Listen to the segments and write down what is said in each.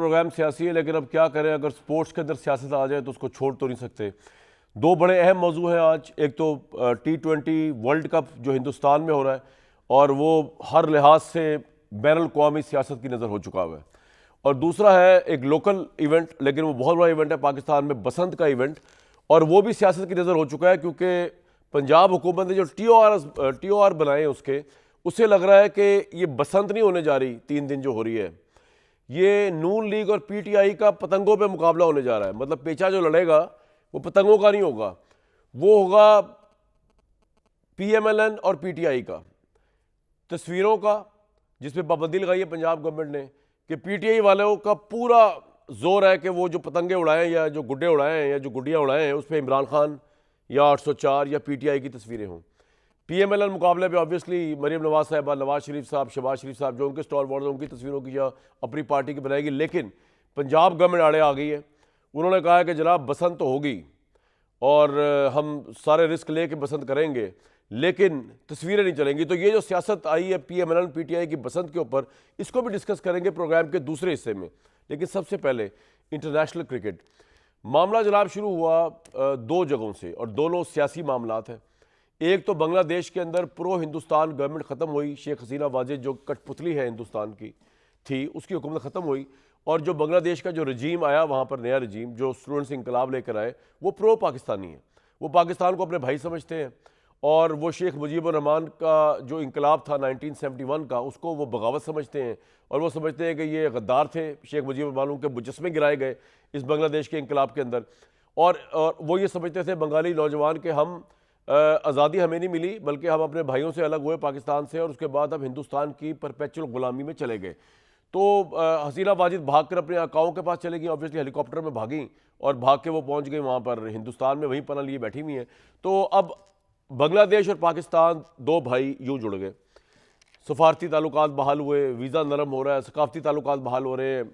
Programme सियासी है, लेकिन अब क्या करें, अगर स्पोर्ट्स के अंदर सियासत आ जाए तो उसको छोड़ तो नहीं सकते। दो बड़े अहम मौजू हैं आज। एक तो T20 वर्ल्ड कप जो हिंदुस्तान में हो रहा है और वो हर लिहाज से बैनुल अक़वामी सियासत की नज़र हो चुका हुआ है, और दूसरा है एक लोकल इवेंट, लेकिन वो बहुत बड़ा इवेंट है पाकिस्तान में, बसंत का इवेंट, और वो भी सियासत की नज़र हो चुका है क्योंकि पंजाब हुकूमत ने जो TOR बनाए उसके, उससे लग रहा है कि ये बसंत नहीं होने जा रही 3 दिन जो हो रही है, ये नून लीग और PTI का पतंगों पे मुकाबला होने जा रहा है। मतलब पेचा जो लड़ेगा वो पतंगों का नहीं होगा, वो होगा PMLN और PTI का। तस्वीरों का जिसपे पाबंदी लगाई है पंजाब गवर्नमेंट ने कि PTI वालों का पूरा जोर है कि वो जो पतंगे उड़ाएं या जो गुड्डे उड़ाएं या जो गुड्डियाँ उड़ाएं हैं उस पर इमरान खान या 804 या PTI की तस्वीरें हों। PMLN मुकाबले पे ऑब्वियसली मरीम नवाज साहबा, नवाज शरीफ साहब, शहबाज शरीफ साहब जो उनके स्टॉल वॉर्ड उनकी तस्वीरों की या अपनी पार्टी की बनाएगी। लेकिन पंजाब गवर्नमेंट आड़े आ गई है। उन्होंने कहा है कि जनाब बसंत तो होगी और हम सारे रिस्क ले बसंत करेंगे, लेकिन तस्वीरें नहीं चलेंगी। तो ये जो सियासत आई है PMLN PTI की बसंत के ऊपर, इसको भी डिस्कस करेंगे प्रोग्राम के दूसरे हिस्से में। लेकिन सबसे पहले इंटरनेशनल क्रिकेट मामला जनाब शुरू हुआ 2 जगहों से, और दोनों सियासी मामलात हैं। एक तो बांग्लादेश के अंदर प्रो हिंदुस्तान गवर्नमेंट ख़त्म हुई, शेख हसीना वाजिद जो कठपुतली है हिंदुस्तान की थी, उसकी हुकूमत ख़त्म हुई, और जो बांग्लादेश का जो रजीम आया वहाँ पर, नया रजीम जो स्टूडेंट्स इंकलाब लेकर आए, वो प्रो पाकिस्तानी है। वो पाकिस्तान को अपने भाई समझते हैं, और वो शेख मुजीबुर रहमान का जो इंकलाब था 1971 का, उसको वो बगावत समझते हैं, और वो समझते हैं कि ये गद्दार थे। शेख मुजीबुर रहमान के मुजस्मे गिराए गए इस बांग्लादेश के इंकलाब के अंदर, और वो ये समझते थे बंगाली नौजवान के हम आज़ादी हमें नहीं मिली, बल्कि हम अपने भाइयों से अलग हुए पाकिस्तान से, और उसके बाद अब हिंदुस्तान की परपेचुअल गुलामी में चले गए। तो हसीना वाजिद भाग कर अपने आकाओं के पास चले गई, ऑब्वियसली हेलीकॉप्टर में भागी, और भाग के वो पहुंच गई वहाँ पर हिंदुस्तान में, वहीं पनाह लिए बैठी हुई हैं। तो अब बांग्लादेश और पाकिस्तान 2 भाई यूँ जुड़ गए, सफारती ताल्लुकात बहाल हुए, वीज़ा नरम हो रहा है, सकाफती ताल्लुकात बहाल हो रहे हैं,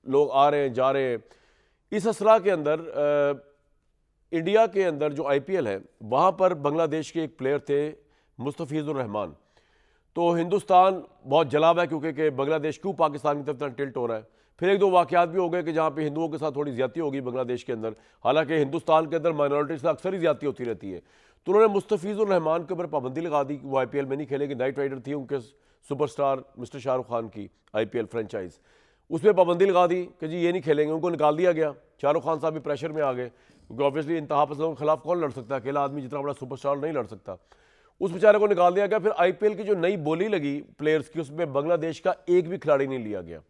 लोग आ रहे हैं जा रहे हैं। इस असरा के अंदर इंडिया के अंदर जो IPL है वहाँ पर बांग्लादेश के एक प्लेयर थे मुस्तफ़ीज़ुर रहमान। तो हिंदुस्तान बहुत जला हुआ है क्योंकि बांग्लादेश क्यों पाकिस्तान की तरफ टिल्ट हो रहा है। फिर 1-2 वाक़यात भी हो गए कि जहाँ पे हिंदुओं के साथ थोड़ी ज़्यादती होगी बांग्लादेश के अंदर, हालांकि हिंदुस्तान के अंदर माइनॉरिटी से अक्सर ही ज़्यादती होती रहती है। तो उन्होंने मुस्तफ़ीज़ुर रहमान के ऊपर पाबंदी लगा दी, वो IPL में नहीं खेलेगी। नाइट राइडर थी उनके सुपरस्टार मिस्टर शाहरुख खान की IPL फ्रेंचाइज, उस पर पाबंदी लगा दी कि जी ये नहीं खेलेंगे, उनको निकाल दिया गया। शाहरुख खान साहब भी प्रेशर में आ गए क्योंकि ऑब्वियसली इंतहा पसंदों के खिलाफ कौन लड़ सकता है, अकेला आदमी जितना बड़ा सुपरस्टार नहीं लड़ सकता। उस बेचारे को निकाल दिया गया। फिर IPL की जो नई बोली लगी प्लेयर्स की, उसमें बांग्लादेश का एक भी खिलाड़ी नहीं लिया गया।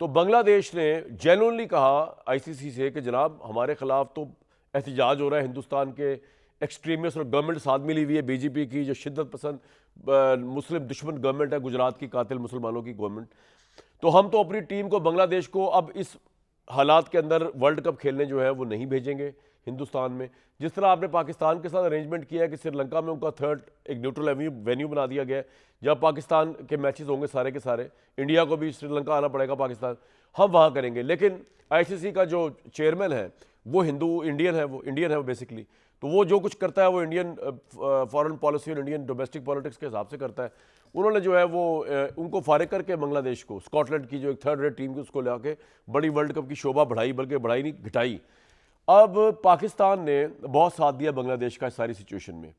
तो बांग्लादेश ने जेन्युइनली कहा ICC से कि जनाब हमारे खिलाफ तो एहतजाज हो रहा है, हिंदुस्तान के एक्सट्रीमिस्ट और गवर्नमेंट साथ मिली हुई है BJP की, जो शिद्दत पसंद मुस्लिम दुश्मन गवर्नमेंट है, गुजरात की कातिल मुसलमानों की गवर्नमेंट। तो हम तो अपनी टीम को, बांग्लादेश को, अब इस हालात के अंदर वर्ल्ड कप खेलने जो है वो नहीं भेजेंगे हिंदुस्तान में। जिस तरह आपने पाकिस्तान के साथ अरेंजमेंट किया है कि श्रीलंका में उनका 3rd एक न्यूट्रल वेन्यू बना दिया गया है, जब पाकिस्तान के मैचेस होंगे सारे के सारे, इंडिया को भी श्रीलंका आना पड़ेगा पाकिस्तान, हम वहाँ करेंगे। लेकिन ICC का जो चेयरमैन है वो इंडियन है, वो इंडियन है वो बेसिकली। तो वो जो कुछ करता है वो इंडियन फॉरेन पॉलिसी और इंडियन डोमेस्टिक पॉलिटिक्स के हिसाब से करता है। उन्होंने जो है वो उनको फारिग करके बांग्लादेश को, स्कॉटलैंड की जो एक 3rd रेट टीम की, उसको लाके बड़ी वर्ल्ड कप की शोभा बढ़ाई, बल्कि बढ़ाई नहीं घटाई। अब पाकिस्तान ने बहुत साथ दिया बांग्लादेश का इस सारी सिचुएशन में।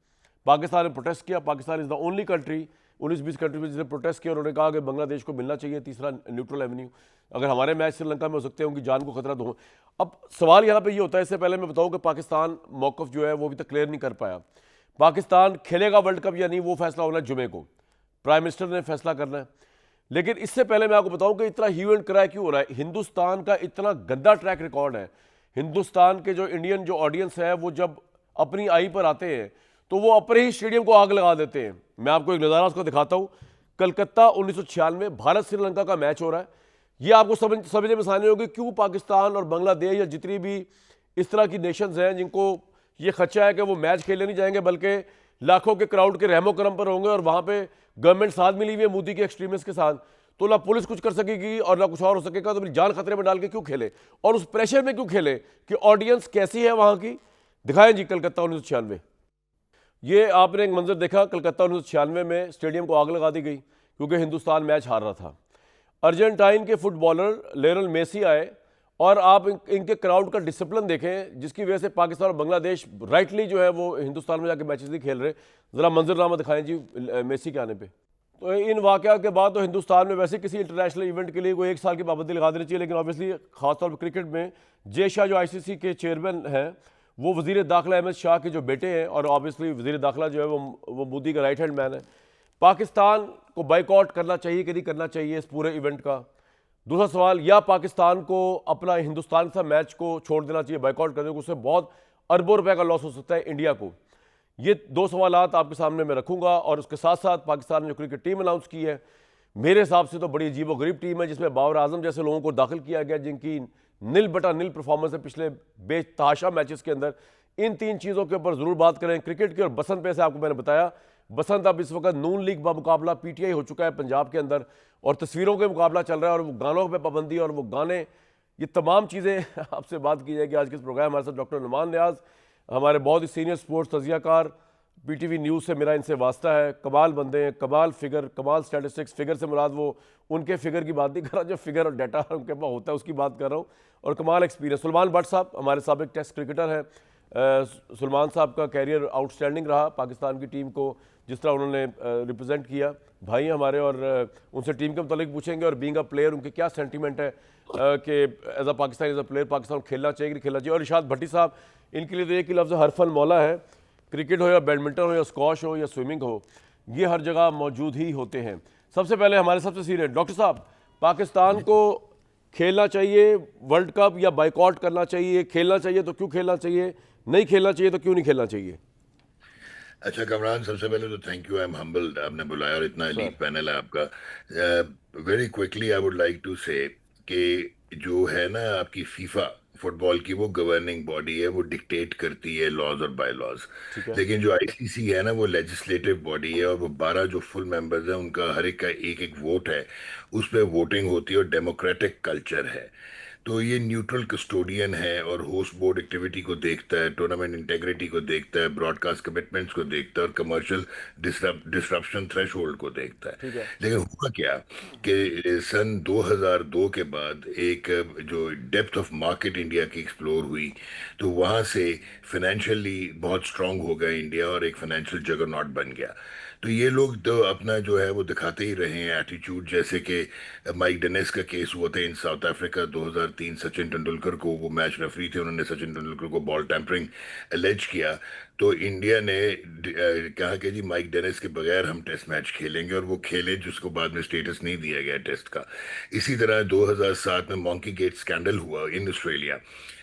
पाकिस्तान ने प्रोटेस्ट किया। Pakistan is the only country 19-20 country में जिसने प्रोटेस्ट किया। उन्होंने कहा कि बांग्लादेश को मिलना चाहिए तीसरा न्यूट्रल एवेन्यू, अगर हमारे मैच श्रीलंका में हो सकते हैं, उनकी जान को खतरा तो हो। अब सवाल यहाँ पे ये होता है, इससे पहले मैं बताऊँ कि पाकिस्तान मौक़िफ़ जो है वो अभी तक क्लियर नहीं कर पाया। पाकिस्तान खेलेगा वर्ल्ड कप या नहीं, वो फैसला होना है जुमे को, प्राइम मिनिस्टर ने फैसला करना है। लेकिन इससे पहले मैं आपको बताऊं कि इतना ह्यू एंड क्राई क्यों हो रहा है। हिंदुस्तान का इतना गंदा ट्रैक रिकॉर्ड है। हिंदुस्तान के जो इंडियन जो ऑडियंस है वो जब अपनी आई पर आते हैं तो वो अपने ही स्टेडियम को आग लगा देते हैं। मैं आपको एक नज़ारा उसको दिखाता हूं। कलकत्ता 1996 भारत श्रीलंका का मैच हो रहा है। ये आपको समझने में आसानी होगी क्यों पाकिस्तान और बांग्लादेश या जितनी भी इस तरह की नेशंस हैं जिनको ये खदशा है कि वो मैच खेलने नहीं जाएंगे, बल्कि लाखों के क्राउड के रहमो करम पर होंगे, और वहाँ पे गवर्नमेंट साथ मिली हुई है मोदी के एक्सट्रीमिस्ट के साथ, तो ना पुलिस कुछ कर सकेगी और ना कुछ और हो सकेगा। तो अपनी जान खतरे में डाल के क्यों खेले, और उस प्रेशर में क्यों खेले कि ऑडियंस कैसी है वहाँ की। दिखाएं जी कलकत्ता 1996। ये आपने एक मंजर देखा, कलकत्ता 1996 में स्टेडियम को आग लगा दी गई क्योंकि हिंदुस्तान मैच हार रहा था। अर्जेंटाइन के फुटबॉलर लियोनेल मेसी आए और आप इनके क्राउड का डिसिप्लिन देखें, जिसकी वजह से पाकिस्तान और बांग्लादेश राइटली जो है वो हिंदुस्तान में जाके मैचेस नहीं खेल रहे। ज़रा मंजरनामा दिखाएं जी मेसी के आने पे। तो इन वाक़यात के बाद तो हिंदुस्तान में वैसे किसी इंटरनेशनल इवेंट के लिए कोई 1 साल की पाबंदी लगा देनी चाहिए, लेकिन ऑब्वियसली खासतौर पर क्रिकेट में जय शाह जो ICC के चेयरमैन हैं, वो वज़ीर दाखिला अहमद शाह के जो बेटे हैं, और ऑब्वियसली वज़ीर दाखिला जो है वो मोदी का राइट हैंड मैन है। पाकिस्तान को बाइकआउट करना चाहिए कि नहीं करना चाहिए इस पूरे इवेंट का? दूसरा सवाल, या पाकिस्तान को अपना हिंदुस्तान के साथ मैच को छोड़ देना चाहिए, बाइकआउट करने को? उससे बहुत अरबों रुपए का लॉस हो सकता है इंडिया को। ये 2 सवालात आपके सामने मैं रखूंगा, और उसके साथ साथ पाकिस्तान ने जो क्रिकेट टीम अनाउंस की है, मेरे हिसाब से तो बड़ी अजीबोगरीब टीम है, जिसमें बाबर आजम जैसे लोगों को दाखिल किया गया, जिनकी निल बटा निल परफॉर्मेंस है पिछले बेतहाशा मैचेस के अंदर। इन 3 चीज़ों के ऊपर ज़रूर बात करें, क्रिकेट की और बसंत पे से। आपको मैंने बताया बसंत अब इस वक्त नून लीग मुकाबला PTI हो चुका है पंजाब के अंदर, और तस्वीरों के मुकाबला चल रहा है, और वो गानों पे पाबंदी और वो गाने, ये तमाम चीज़ें आपसे बात की जाएगी आज के इस प्रोग्राम। हमारे साथ डॉक्टर नुमान नियाज, हमारे बहुत ही सीनियर स्पोर्ट्स तजियाकार, PTV न्यूज़ से मेरा इनसे वास्ता है। कमाल बंदे हैं, कमाल फिगर, कमाल स्टैटिस्टिक्स। फिगर से मुराद वो उनके फिगर की बात नहीं कर रहा, जो फिगर और डाटा उनके पास होता है उसकी बात कर रहा हूँ, और कमाल एक्सपीरियंस। सुलेमान भट्ट साहब हमारे साबिक टेस्ट क्रिकेटर हैं। सुलेमान साहब का कैरियर आउटस्टैंडिंग रहा, पाकिस्तान की टीम को जिस तरह उन्होंने रिप्रेजेंट किया। भाई हमारे, और उनसे टीम के मतलब पूछेंगे, और बीइंग अ प्लेयर उनके क्या सेंटीमेंट है कि as a Pakistan, as a player Pakistan खेलना चाहिए कि नहीं खेलना चाहिए। और इरशाद भट्टी साहब, इनके लिए तो एक ही लफ्ज़ हरफल मौला है। क्रिकेट हो या बैडमिंटन हो या स्क्वॉश हो या स्विमिंग हो, ये हर जगह मौजूद ही होते हैं। सबसे पहले हमारे सबसे सीनियर डॉक्टर साहब, पाकिस्तान को खेलना चाहिए वर्ल्ड कप या बाइकआउट करना चाहिए? खेलना चाहिए तो क्यों खेलना चाहिए, नहीं खेलना चाहिए तो क्यों नहीं खेलना चाहिए? अच्छा कमरान, सबसे पहले तो thank you, I am humbled आपने बुलाया, और इतना सर एलीट पैनल है आपका। Very quickly I would like to say कि जो है ना आपकी फीफा फुटबॉल की, वो गवर्निंग बॉडी है, वो डिक्टेट करती है लॉज और बाय लॉज। ठीक है। लेकिन जो आईसीसी है ना, वो लेजिस्लेटिव बॉडी है, और वो 12 जो फुल मेंबर्स हैं उनका हर एक का एक एक वोट है, उस पर वोटिंग होती है, और डेमोक्रेटिक कल्चर है। तो ये न्यूट्रल कस्टोडियन है, और होस्ट बोर्ड एक्टिविटी को देखता है, टूर्नामेंट इंटेग्रिटी को देखता है, ब्रॉडकास्ट कमिटमेंट्स को देखता है, और कमर्शियल डिसरप्शन थ्रेशोल्ड को देखता है। ठीक है। लेकिन हुआ क्या कि सन 2002 के बाद एक जो डेप्थ ऑफ मार्केट इंडिया की एक्सप्लोर हुई, तो वहाँ से फाइनेंशियली बहुत स्ट्रांग हो गया इंडिया, और एक फाइनेंशियल जगरनॉट बन गया। तो ये लोग तो अपना जो है वो दिखाते ही रहे हैं एटीट्यूड, जैसे कि माइक डेनिस का केस हुआ था इन साउथ अफ्रीका 2003। सचिन तेंदुलकर को, वो मैच रेफरी थे, उन्होंने सचिन तेंदुलकर को बॉल टैंपरिंग एलेज किया। तो इंडिया ने कहा कि जी माइक डेनिस के बगैर हम टेस्ट मैच खेलेंगे, और वो खेले, जिसको बाद में स्टेटस नहीं दिया गया टेस्ट का। इसी तरह 2007 में मॉन्की गेट स्कैंडल हुआ इन ऑस्ट्रेलिया,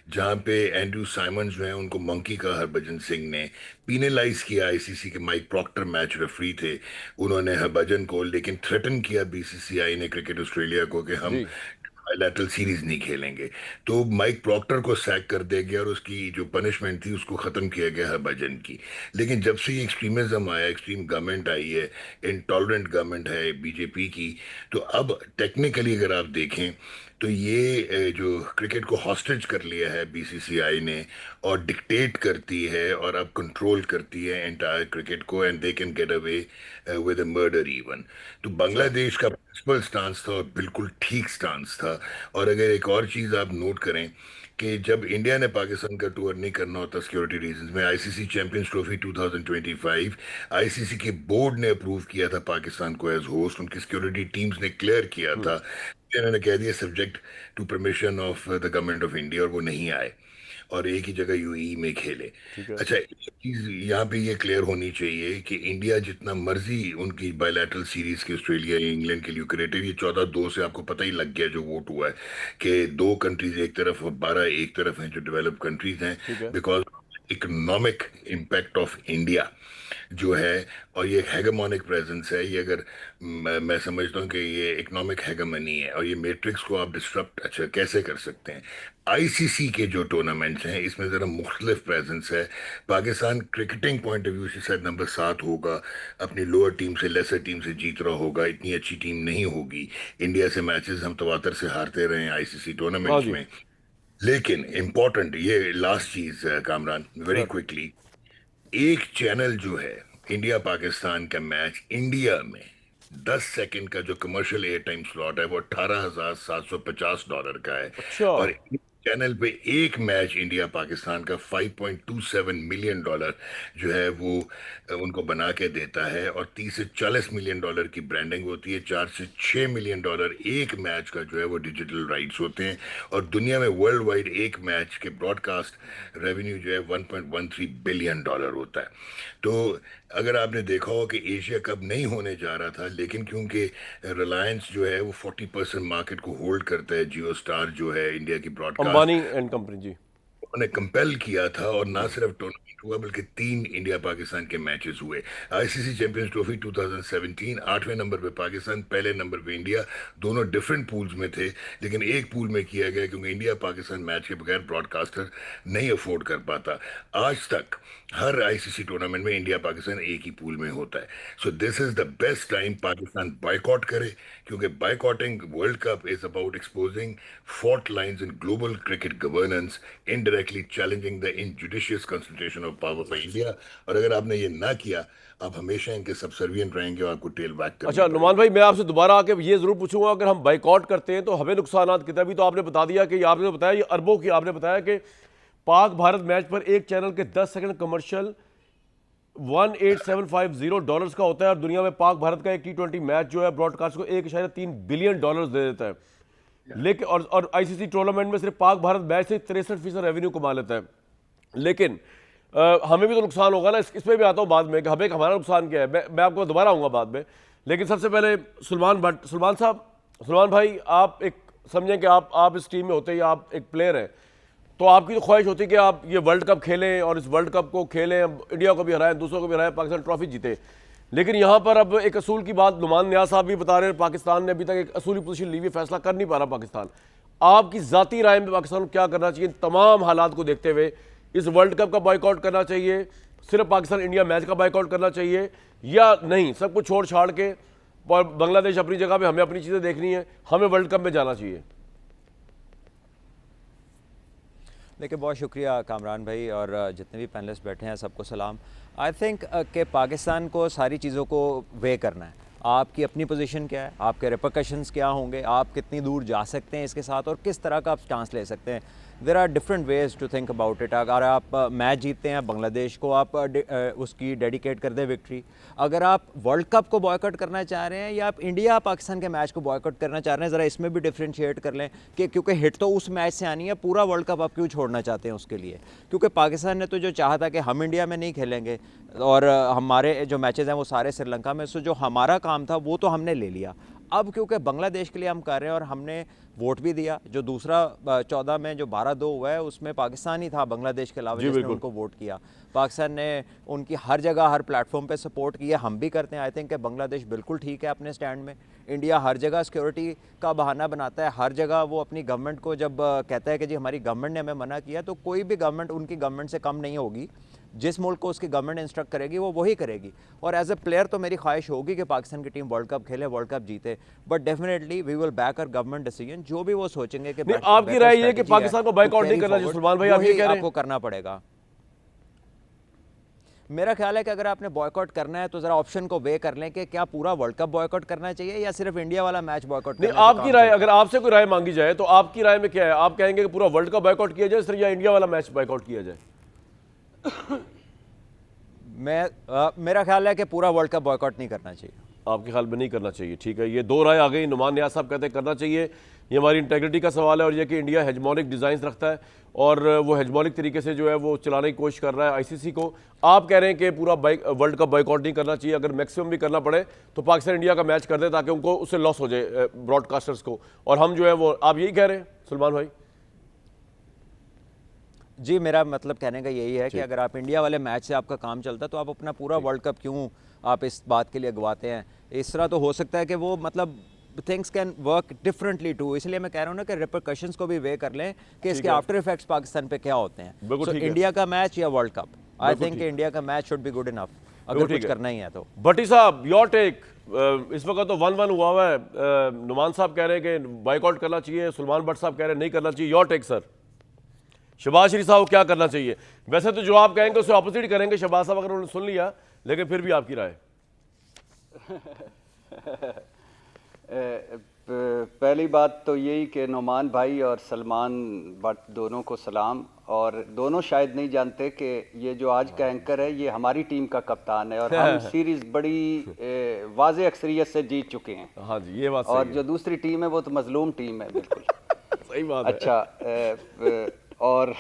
जहां पे एंड्रू साइमंड्स जो है उनको मंकी का हरभजन सिंह ने पीनलाइज किया। आईसीसी के माइक प्रॉक्टर मैच रेफरी थे, उन्होंने हरभजन को लेकिन थ्रेटन किया बीसीसीआई ने क्रिकेट ऑस्ट्रेलिया को कि हम जी। बायलैटरल सीरीज नहीं खेलेंगे। तो माइक प्रॉक्टर को सैक कर दिया गया, और उसकी जो पनिशमेंट थी उसको खत्म किया गया हरभजन की। लेकिन जब से ये एक्सट्रीमिज्म आया, एक्सट्रीम गवर्नमेंट आई है, इंटॉलरेंट गवर्नमेंट है बीजेपी की, तो अब टेक्निकली अगर आप देखें तो ये जो क्रिकेट को हॉस्टेज कर लिया है बीसीसीआई ने, और डिक्टेट करती है, और अब कंट्रोल करती है एंटायर क्रिकेट को, and they can get away with a murder even. तो अच्छा। बांग्लादेश का प्रिंसिपल स्टांस था, और बिल्कुल ठीक स्टांस था। और अगर एक और चीज़ आप नोट करें कि जब इंडिया ने पाकिस्तान का टूर नहीं करना होता सिक्योरिटी रीजंस में, आईसीसी चैंपियंस ट्रॉफी 2025 आईसीसी के बोर्ड ने अप्रूव किया था पाकिस्तान को एज होस्ट, उनकी सिक्योरिटी टीम्स ने क्लियर किया था, इन्होंने कह दिया subject to permission of the government of India, और वो नहीं आए, और एक ही जगह यूएई में खेले। ठीक है। अच्छा, एक चीज यहाँ पे ये क्लियर होनी चाहिए कि इंडिया जितना मर्जी उनकी बायलैटरल सीरीज के ऑस्ट्रेलिया या इंग्लैंड के लिए क्रिकेट, ये 14-2 से आपको पता ही लग गया जो वोट हुआ है, कि 2 कंट्रीज एक तरफ और 12 एक तरफ हैं जो डेवलप कंट्रीज हैं, ठीक है। Because economic impact of India जो है, और ये हेगेमोनिक प्रेजेंस है। ये अगर मैं समझता हूँ कि ये इकोनॉमिक हेगेमनी है, और ये मैट्रिक्स को आप डिस्टर्ब अच्छा कैसे कर सकते हैं। आईसीसी के जो टूर्नामेंट्स हैं इसमें ज़रा मुख्तलिफ प्रेजेंस है। Pakistan cricketing point of view से शायद नंबर 7 होगा, अपनी लोअर टीम से, लेसर टीम से जीत रहा होगा, इतनी अच्छी टीम नहीं होगी। इंडिया से मैचेस हम तवातर से हारते रहे हैं आईसीसी हाँ टूर्नामेंट्स जी। में। लेकिन इंपॉर्टेंट ये लास्ट चीज कामरान, वेरी सर। क्विकली, एक चैनल जो है इंडिया पाकिस्तान का मैच इंडिया में 10 सेकंड का जो कमर्शियल एयर टाइम स्लॉट है वो $18,750 का है। अच्छा। और चैनल पे एक मैच इंडिया पाकिस्तान का $5.27 मिलियन जो है वो उनको बना के देता है, और $30 से $40 मिलियन की ब्रांडिंग होती है, $4 से $6 मिलियन एक मैच का जो है वो डिजिटल राइट्स होते हैं। और दुनिया में वर्ल्ड वाइड एक मैच के ब्रॉडकास्ट रेवेन्यू जो है $1.13 बिलियन होता है। तो अगर आपने देखा हो कि एशिया कप नहीं होने जा रहा था, लेकिन क्योंकि रिलायंस जो है वो 40% मार्केट को होल्ड करता है, जियो स्टार जो है इंडिया की ब्रॉडकास्ट, अंबानी एंड कंपनी जी। उन्होंने कंपेल किया था, और ना सिर्फ टूर्नामेंट हुआ बल्कि 3 इंडिया पाकिस्तान के मैचेस हुए। आईसीसी चैंपियंस ट्रॉफी 2017 8वें नंबर पे पाकिस्तान, पहले नंबर पे इंडिया, दोनों डिफरेंट पूल्स में थे, लेकिन एक पूल में किया गया क्योंकि इंडिया पाकिस्तान मैच के बगैर ब्रॉडकास्टर नहीं अफोर्ड कर पाता। आज तक हर आईसीसी टूर्नामेंट में इंडिया पाकिस्तान एक ही पूल में होता है। So this is the best time Pakistan boycott करे, क्योंकि boycotting world cup is about exposing fault lines in global cricket governance, indirectly challenging the injudicious concentration of power for India। और अगर आपने ये ना किया, आप हमेशा इनके सबसर्विएंट रहेंगे और आपको टेल बैक करनी अच्छा नुमान पड़ेगी। भाई, मैं आपसे दोबारा आके ये जरूर पूछूंगा, अगर हम बाइकआउट करते हैं तो हमें नुकसानात कितना, भी तो आपने बता दिया कि आपने तो बताया ये अरबों की, आपने बताया कि पाक भारत मैच पर एक चैनल के 10 सेकंड कमर्शियल $18,750 का होता है, और दुनिया में पाक भारत का एक T20 मैच जो है ब्रॉडकास्ट को $1.3 बिलियन दे देता है। लेकिन और आईसीसी टूर्नामेंट में सिर्फ पाक भारत मैच से 63% रेवेन्यू कमा लेता है। लेकिन हमें भी तो नुकसान होगा ना, इस पे भी आता हूँ बाद में कि हमें हमारा नुकसान क्या है। मैं आपको दोबारा आऊँगा बाद में, लेकिन सबसे पहले सुलेमान साहब, सुलेमान भाई, आप एक समझें कि आप इस टीम में होते हैं, आप एक प्लेयर हैं, तो आपकी तो ख्वाहिश होती है कि आप ये वर्ल्ड कप खेलें और इस वर्ल्ड कप को खेलें, इंडिया को भी हराएं, दूसरों को भी हराएं, पाकिस्तान ट्रॉफी जीते। लेकिन यहाँ पर अब एक असूल की बात नुमान नियाज साहब भी बता रहे हैं, पाकिस्तान ने अभी तक एक असूली पोजीशन ली हुई, फैसला कर नहीं पा रहा पाकिस्तान। आपकी ज़ाती राय में पाकिस्तान को क्या करना चाहिए तमाम हालात को देखते हुए? इस वर्ल्ड कप का बाइकआउट करना चाहिए, सिर्फ पाकिस्तान इंडिया मैच का बाइकआउट करना चाहिए, या नहीं सब कुछ छोड़ छाड़ के और बांग्लादेश अपनी जगह पे, हमें अपनी चीज़ें देखनी है, हमें वर्ल्ड कप में जाना चाहिए? देखिए, बहुत शुक्रिया कामरान भाई, और जितने भी पैनलिस्ट बैठे हैं सबको सलाम। आई थिंक कि पाकिस्तान को सारी चीज़ों को वे करना है। आपकी अपनी पोजीशन क्या है, आपके रिपरकशंस क्या होंगे, आप कितनी दूर जा सकते हैं इसके साथ, और किस तरह का आप चांस ले सकते हैं। There are different ways to think about it. अगर आप मैच जीतते हैं, बांग्लादेश को आप उसकी डेडिकेट कर दें विक्ट्री। अगर आप वर्ल्ड कप को बॉयकॉट करना चाह रहे हैं, या आप इंडिया पाकिस्तान के मैच को बॉयकॉट करना चाह रहे हैं, ज़रा इसमें भी डिफ्रेंशिएट कर लें कि क्योंकि हिट तो उस मैच से आनी है, पूरा वर्ल्ड कप आप क्यों छोड़ना चाहते हैं उसके लिए। क्योंकि पाकिस्तान ने तो जो चाहा था कि हम इंडिया में नहीं खेलेंगे और हमारे जो मैचेज़ हैं वो सारे श्रीलंका में, सो जो हमारा काम था वो तो हमने ले लिया। अब क्योंकि बांग्लादेश के लिए हम कर रहे हैं और हमने वोट भी दिया, जो दूसरा 14 में जो 12-2 हुआ है उसमें पाकिस्तान ही था बांग्लादेश के अलावा जिसने उनको वोट किया। पाकिस्तान ने उनकी हर जगह हर प्लेटफॉर्म पे सपोर्ट किया, हम भी करते हैं। आई थिंक कि बांग्लादेश बिल्कुल ठीक है अपने स्टैंड में। इंडिया हर जगह सिक्योरिटी का बहाना बनाता है, हर जगह वो अपनी गवर्नमेंट को जब कहता है कि जी हमारी गवर्नमेंट ने हमें मना किया, तो कोई भी गवर्नमेंट उनकी गवर्नमेंट से कम नहीं होगी। जिस मुल्क को उसकी गवर्नमेंट इंस्ट्रक्ट करेगी वो वही करेगी। और एज ए प्लेयर तो मेरी ख्वाहिश होगी कि पाकिस्तान की टीम वर्ल्ड कप खेले, वर्ल्ड कप जीते, but definitely we will back our government decision, जो भी वो सोचेंगे कि आपकी राय ये है कि पाकिस्तान को बाइकआउट नहीं करना चाहिए सुलेमान भाई, आप ये कह रहे हैं? आपको करना पड़ेगा। मेरा ख्याल है कि अगर आपने बॉयकॉट करना है तो जरा ऑप्शन को वे कर लें कि क्या पूरा वर्ल्ड कप बॉयकॉट करना चाहिए या सिर्फ इंडिया वाला मैच बॉयकॉट नहीं, आपकी राय, अगर आपसे कोई राय मांगी जाए तो आपकी राय में क्या है? आप कहेंगे कि पूरा वर्ल्ड कप बॉयकॉट किया जाए सिर्फ, या इंडिया वाला मैच बॉयकॉट किया जाए? मेरा ख्याल है कि पूरा वर्ल्ड कप बॉयकॉट नहीं करना चाहिए। आपके ख्याल में नहीं करना चाहिए, ठीक है। ये दो राय आ गई। नुमान नियाज साहब कहते हैं करना चाहिए, ये हमारी इंटेग्रिटी का सवाल है, और ये कि इंडिया हेजमोनिक डिज़ाइंस रखता है और वो हेजमोनिक तरीके से जो है वो चलाने की कोशिश कर रहा है आईसीसी को। आप कह रहे हैं कि पूरा वर्ल्ड कप बॉयकॉट नहीं करना चाहिए, अगर मैक्सिमम भी करना पड़े तो पाकिस्तान इंडिया का मैच कर दे ताकि उनको उससे लॉस हो जाए ब्रॉडकास्टर्स को, और हम जो है वो, आप यही कह रहे हैं सुलेमान भाई? जी, मेरा मतलब कहने का यही है कि अगर आप इंडिया वाले मैच से आपका काम चलता तो आप अपना पूरा वर्ल्ड कप क्यों आप इस बात के लिए गवाते हैं? इस तरह तो हो सकता है कि वो मतलब things can work differently too. इसलिए मैं कह रहा हूँ ना कि रिपरकशंस को भी वे कर लें कि इसके आफ्टर इफेक्ट्स पाकिस्तान पे क्या होते हैं। सो इंडिया का मैच या world cup, I think India का match should be good enough अगर कुछ करना ही है तो। भट्टी साहब, योर टेक। इस वक्त तो 1-1 हुआ है। नुमान साहब कह रहे हैं कि बाइकआउट करना चाहिए, सुलेमान भट्ट साहब कह रहे हैं नहीं करना चाहिए। Your take sir. Shahbaz Sharif साहब क्या करना चाहिए? वैसे तो जो आप कहेंगे उससे ऑपोजिट करेंगे शहबाज साहब, अगर उन्होंने सुन लिया, लेकिन फिर भी आपकी राय। पहली बात तो यही कि नोमान भाई और सलमान भट्ट दोनों को सलाम, और दोनों शायद नहीं जानते कि ये जो आज का एंकर है ये हमारी टीम का कप्तान है, और हम सीरीज बड़ी वाज़े अक्सरियत से जीत चुके हैं। हाँ जी, ये बात और सही जो दूसरी टीम है वो तो मजलूम टीम है, बिल्कुल। सही बात है। अच्छा, और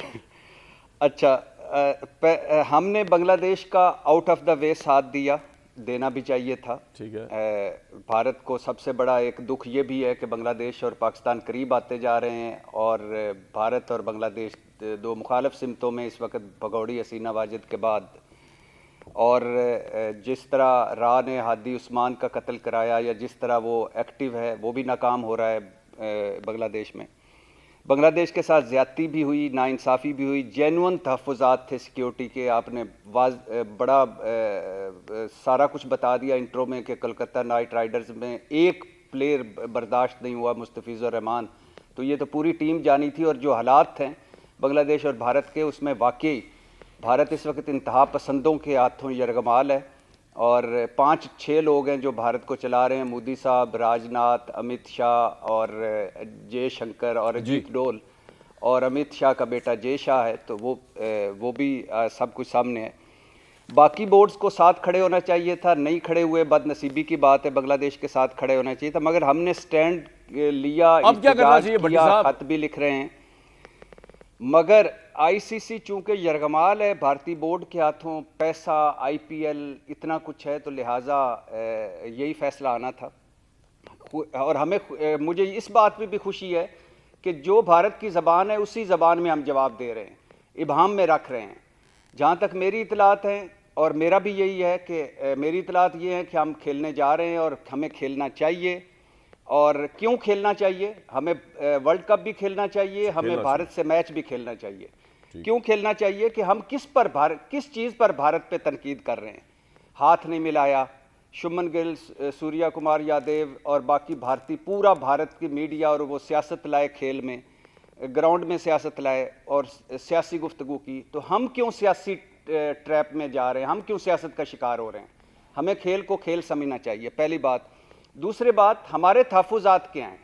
अच्छा, हमने बांग्लादेश का आउट ऑफ द वे साथ दिया, देना भी चाहिए था। ठीक है। भारत को सबसे बड़ा एक दुख ये भी है कि बांग्लादेश और पाकिस्तान करीब आते जा रहे हैं, और भारत और बांग्लादेश दो मुखालिफ सिमतों में इस वक्त भगौड़ी हसीना वाजिद के बाद, और जिस तरह रा ने हादी उस्मान का कत्ल कराया या जिस तरह वो एक्टिव है वो भी नाकाम हो रहा है बांग्लादेश में। बांग्लादेश के साथ ज़्यादती भी हुई, नाइंसाफ़ी भी हुई, जेन्युइन तहफ़्फ़ुज़ात थे सिक्योरिटी के। आपने बड़ा सारा कुछ बता दिया इंट्रो में कि कलकत्ता नाइट राइडर्स में एक प्लेयर बर्दाश्त नहीं हुआ, मुस्तफ़िज़ुर रहमान। तो ये तो पूरी टीम जानी थी, और जो हालात हैं बांग्लादेश और भारत के, उसमें वाकई भारत इस वक्त इंतहा पसंदों के हाथों यरगमाल है, और 5-6 लोग हैं जो भारत को चला रहे हैं, मोदी साहब, राजनाथ, अमित शाह और जयशंकर और अजीत डोल, और अमित शाह का बेटा जय शाह है, तो वो भी सब कुछ सामने है। बाकी बोर्ड्स को साथ खड़े होना चाहिए था, नहीं खड़े हुए, बदनसीबी की बात है, बांग्लादेश के साथ खड़े होना चाहिए था, मगर हमने स्टैंड लिया, अब क्या करना चाहिए भट्टी साहब? खत भी लिख रहे हैं, मगर आईसीसी चूंकि यरगमाल है, भारतीय बोर्ड के हाथों पैसा, आईपीएल इतना कुछ है, तो लिहाजा यही फैसला आना था। और मुझे इस बात पे भी खुशी है कि जो भारत की ज़बान है उसी ज़बान में हम जवाब दे रहे हैं, इबहम में रख रहे हैं। जहाँ तक मेरी इतलात हैं, और मेरा भी यही है कि मेरी इतलात ये है कि हम खेलने जा रहे हैं और हमें खेलना चाहिए। और क्यों खेलना चाहिए? हमें वर्ल्ड कप भी खेलना चाहिए, हमें भारत से मैच भी खेलना चाहिए। क्यों खेलना चाहिए कि हम किस चीज़ पर भारत पे तनकीद कर रहे हैं। हाथ नहीं मिलाया, शुभमन गिल, सूर्या कुमार यादव और बाकी भारतीय, पूरा भारत की मीडिया, और वो सियासत लाए खेल में, ग्राउंड में सियासत लाए और सियासी गुफ्तगू की। तो हम क्यों सियासी ट्रैप में जा रहे हैं, हम क्यों सियासत का शिकार हो रहे हैं? हमें खेल को खेल समझना चाहिए, पहली बात। दूसरी बात, हमारे तहफ़्फ़ुज़ात क्या हैं?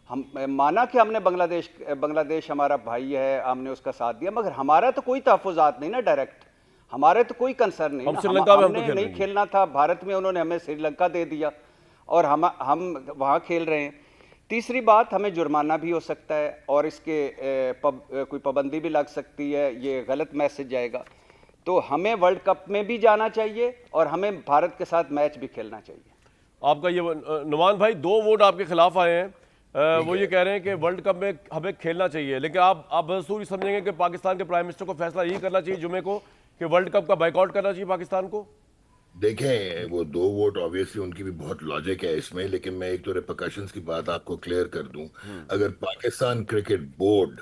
हम माना कि हमने बांग्लादेश हमारा भाई है, हमने उसका साथ दिया, मगर हमारा तो कोई तहफ़्फ़ुज़ात नहीं ना डायरेक्ट, हमारे तो कोई कंसर्न नहीं ना। श्रीलंका में हमने नहीं खेलना था, भारत में उन्होंने हमें श्रीलंका दे दिया और हम वहाँ खेल रहे हैं। तीसरी बात, हमें जुर्माना भी हो सकता है और इसके कोई पाबंदी भी लग सकती है, ये गलत मैसेज जाएगा। तो हमें वर्ल्ड कप में भी जाना चाहिए और हमें भारत के साथ मैच भी खेलना चाहिए। आपका ये नुमान भाई 2 वोट आपके खिलाफ आए हैं, वो ये कह रहे हैं कि वर्ल्ड कप में हमें खेलना चाहिए, लेकिन आप बदसूर समझेंगे कि पाकिस्तान के प्राइम मिनिस्टर को फैसला यही करना चाहिए जुमे को कि वर्ल्ड कप का बाइकआउट करना चाहिए पाकिस्तान को? देखें, वो 2 वोट ऑब्वियसली उनकी भी बहुत लॉजिक है इसमें, लेकिन मैं एक तो रिपरकशंस की बात आपको क्लियर कर दूं। अगर पाकिस्तान क्रिकेट बोर्ड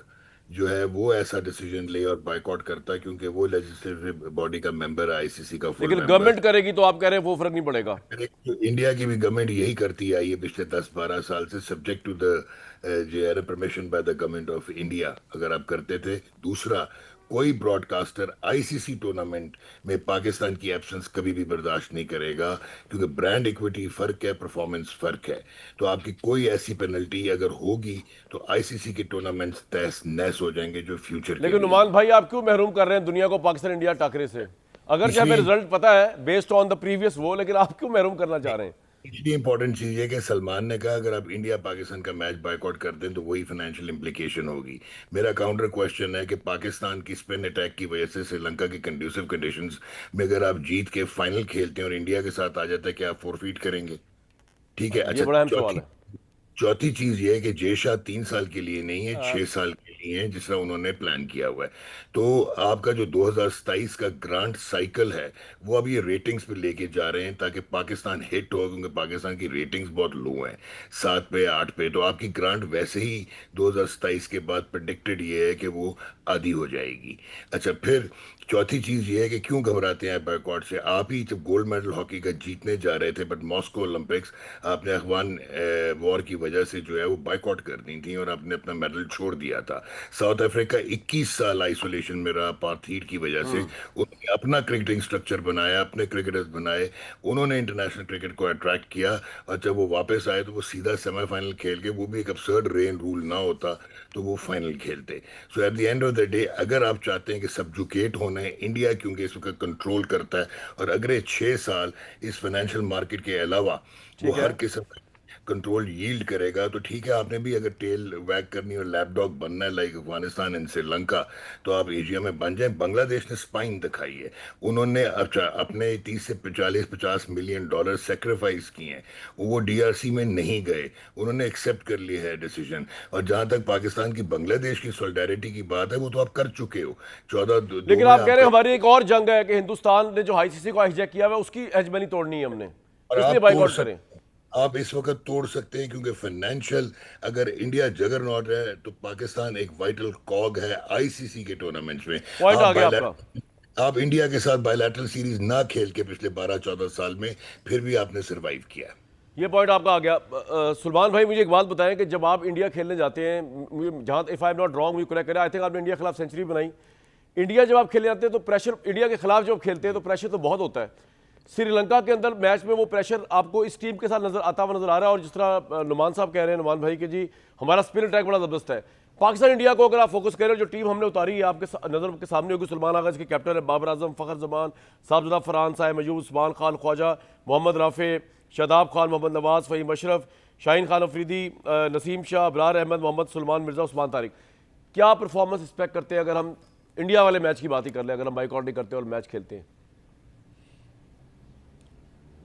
जो है वो ऐसा डिसीजन ले और बाइकआउट करता है, क्योंकि वो लेजिस्लेटिव बॉडी का मेंबर है, आईसीसी का फुल लेकिन मेंबर। गवर्नमेंट करेगी तो आप कह रहे हैं वो फर्क नहीं पड़ेगा? इंडिया की भी गवर्नमेंट यही करती आई है पिछले 10-12 साल से, सब्जेक्ट टू द जो है permission by the government of India, अगर आप करते थे। दूसरा, कोई ब्रॉडकास्टर आईसीसी टूर्नामेंट में पाकिस्तान की एब्सेंस कभी भी बर्दाश्त नहीं करेगा, क्योंकि ब्रांड इक्विटी फर्क है, परफॉर्मेंस फर्क है। तो आपकी कोई ऐसी पेनल्टी अगर होगी तो आईसीसी के टूर्नामेंट्स तहस नहस हो जाएंगे जो फ्यूचर लेकिन नुमान भाई, आप क्यों महरूम कर रहे हैं दुनिया को पाकिस्तान इंडिया टाकरे से? अगर हमें रिजल्ट पता है बेस्ड ऑन द प्रीवियस वो, लेकिन आप क्यों महरूम करना चाह रहे हैं? इतनी इंपॉर्टेंट चीज है कि सलमान ने कहा अगर आप इंडिया पाकिस्तान का मैच बायकॉट कर दें तो वही फाइनेंशियल इंप्लीकेशन होगी। मेरा काउंटर क्वेश्चन है कि पाकिस्तान की स्पिन अटैक की वजह से श्रीलंका की कंड्यूसिव कंडीशंस में अगर आप जीत के फाइनल खेलते हैं और इंडिया के साथ आ जाता है, क्या आप फोरफीट करेंगे? ठीक है। ये अच्छा, बड़ा अहम सवाल है। चौथी चीज ये है कि जय शाह 3 साल के लिए नहीं है, 6 साल के लिए है, जिस तरह उन्होंने प्लान किया हुआ है। तो आपका जो 2027 का ग्रांट साइकिल है वो अभी ये रेटिंग्स पे लेके जा रहे हैं ताकि पाकिस्तान हिट हो, क्योंकि पाकिस्तान की रेटिंग्स बहुत लो हैं, 7 पे 8 पे। तो आपकी ग्रांट वैसे ही 2027 के बाद प्रेडिक्टेड ये है कि वो आधी हो जाएगी। अच्छा, फिर चौथी चीज ये है कि क्यों घबराते हैं बायकॉट से? आप ही जब गोल्ड मेडल हॉकी का जीतने जा रहे थे, बट मॉस्को ओलंपिक्स आपने अफगान वॉर की वजह से जो है वो बायकॉट कर दी थी और आपने अपना मेडल छोड़ दिया था। साउथ अफ्रीका 21 साल आइसोलेशन में रहा अपार्थाइड की वजह से। उन्होंने अपना क्रिकेटिंग स्ट्रक्चर बनाया, अपने क्रिकेटर्स बनाए, उन्होंने इंटरनेशनल क्रिकेट को अट्रैक्ट किया, और जब वो वापस आए तो वो सीधा सेमीफाइनल खेल के, वो भी एक absurd रेन रूल ना होता तो वो फाइनल खेलते। So at the end of the day, अगर आप चाहते हैं कि सबजुकेट होना है इंडिया, क्योंकि इस वक्त कंट्रोल करता है और अगले 6 साल इस फाइनेंशियल मार्केट के अलावा वो ठीक है। हर किस्म का कंट्रोल यील्ड करेगा, तो ठीक है, आपने भी अगर टेल वैग करनी और लैपडॉग बनना है लाइक अफगानिस्तान एंड श्रीलंका, तो आप एशिया में बन जाएं। बांग्लादेश ने स्पाइन दिखाई है, उन्होंने अपने 30 से 40-50 मिलियन डॉलर सेक्रीफाइस किए हैं, वो डीआरसी में नहीं गए, उन्होंने एक्सेप्ट कर लिया है डिसीजन। और जहां तक पाकिस्तान की बांग्लादेश की सॉलिडारिटी की बात है, वो तो आप कर चुके हो 14-2 लेकिन में आप कह रहे हैं आपका। हमारी एक और जंग है कि हिंदुस्तान ने जो आईसीसी को हाईजैक किया हुआ है उसकी हेजमनी तोड़नी है हमने, और इसलिए आप बाइकआउट करें। आप इस वक्त तोड़ सकते हैं, क्योंकि फाइनेंशियल, अगर इंडिया जगरनॉट है तो पाकिस्तान एक वाइटल कॉग है आईसीसी के टूर्नामेंट्स में। पॉइंट आ आप गया बायलैट आपका। आप इंडिया के साथ बायलैटरल सीरीज ना खेल के पिछले 12-14 साल में फिर भी आपने सरवाइव किया। ये पॉइंट आपका आ गया। सुलमान भाई मुझे एक बात बताएं कि जब आप इंडिया खेलने जाते हैं, जहाँ if I am not wrong, मुझे करेक्ट करें, आई थिंक आपने इंडिया के खिलाफ सेंचुरी बनाई। इंडिया जब आप खेलने जाते हैं तो प्रेशर, इंडिया के खिलाफ जब खेलते हैं तो प्रेशर तो बहुत होता है। श्रीलंका के अंदर मैच में वो प्रेशर आपको इस टीम के साथ नजर आता हुआ नजर आ रहा है, और जिस तरह नुमान साहब कह रहे हैं, नुमान भाई, कि जी हमारा स्पिन अटैक बड़ा जबरदस्त है। पाकिस्तान इंडिया को अगर आप फोकस करें, जो टीम हमने उतारी है आपके नजर के सामने होगी, सलमान आगा इसके कैप्टन है, बाबर आजम, फखर जमान, साहबजादा फरहान, साहिब मयूब, उस्मान खान ख्वाजा, मोहम्मद राफे, शादाब खान, मोहम्मद नवाज, फ़हीम अशरफ, शाहीन खान अफरीदी, नसीम शाह, अबरार अहमद, मोहम्मद सुलेमान मिर्जा, उस्मान तारिक। क्या परफॉर्मेंस एक्सपेक्ट करते हैं अगर हम इंडिया वाले मैच की बात ही कर लें, अगर हम बाइकआउट नहीं करते और मैच खेलते हैं?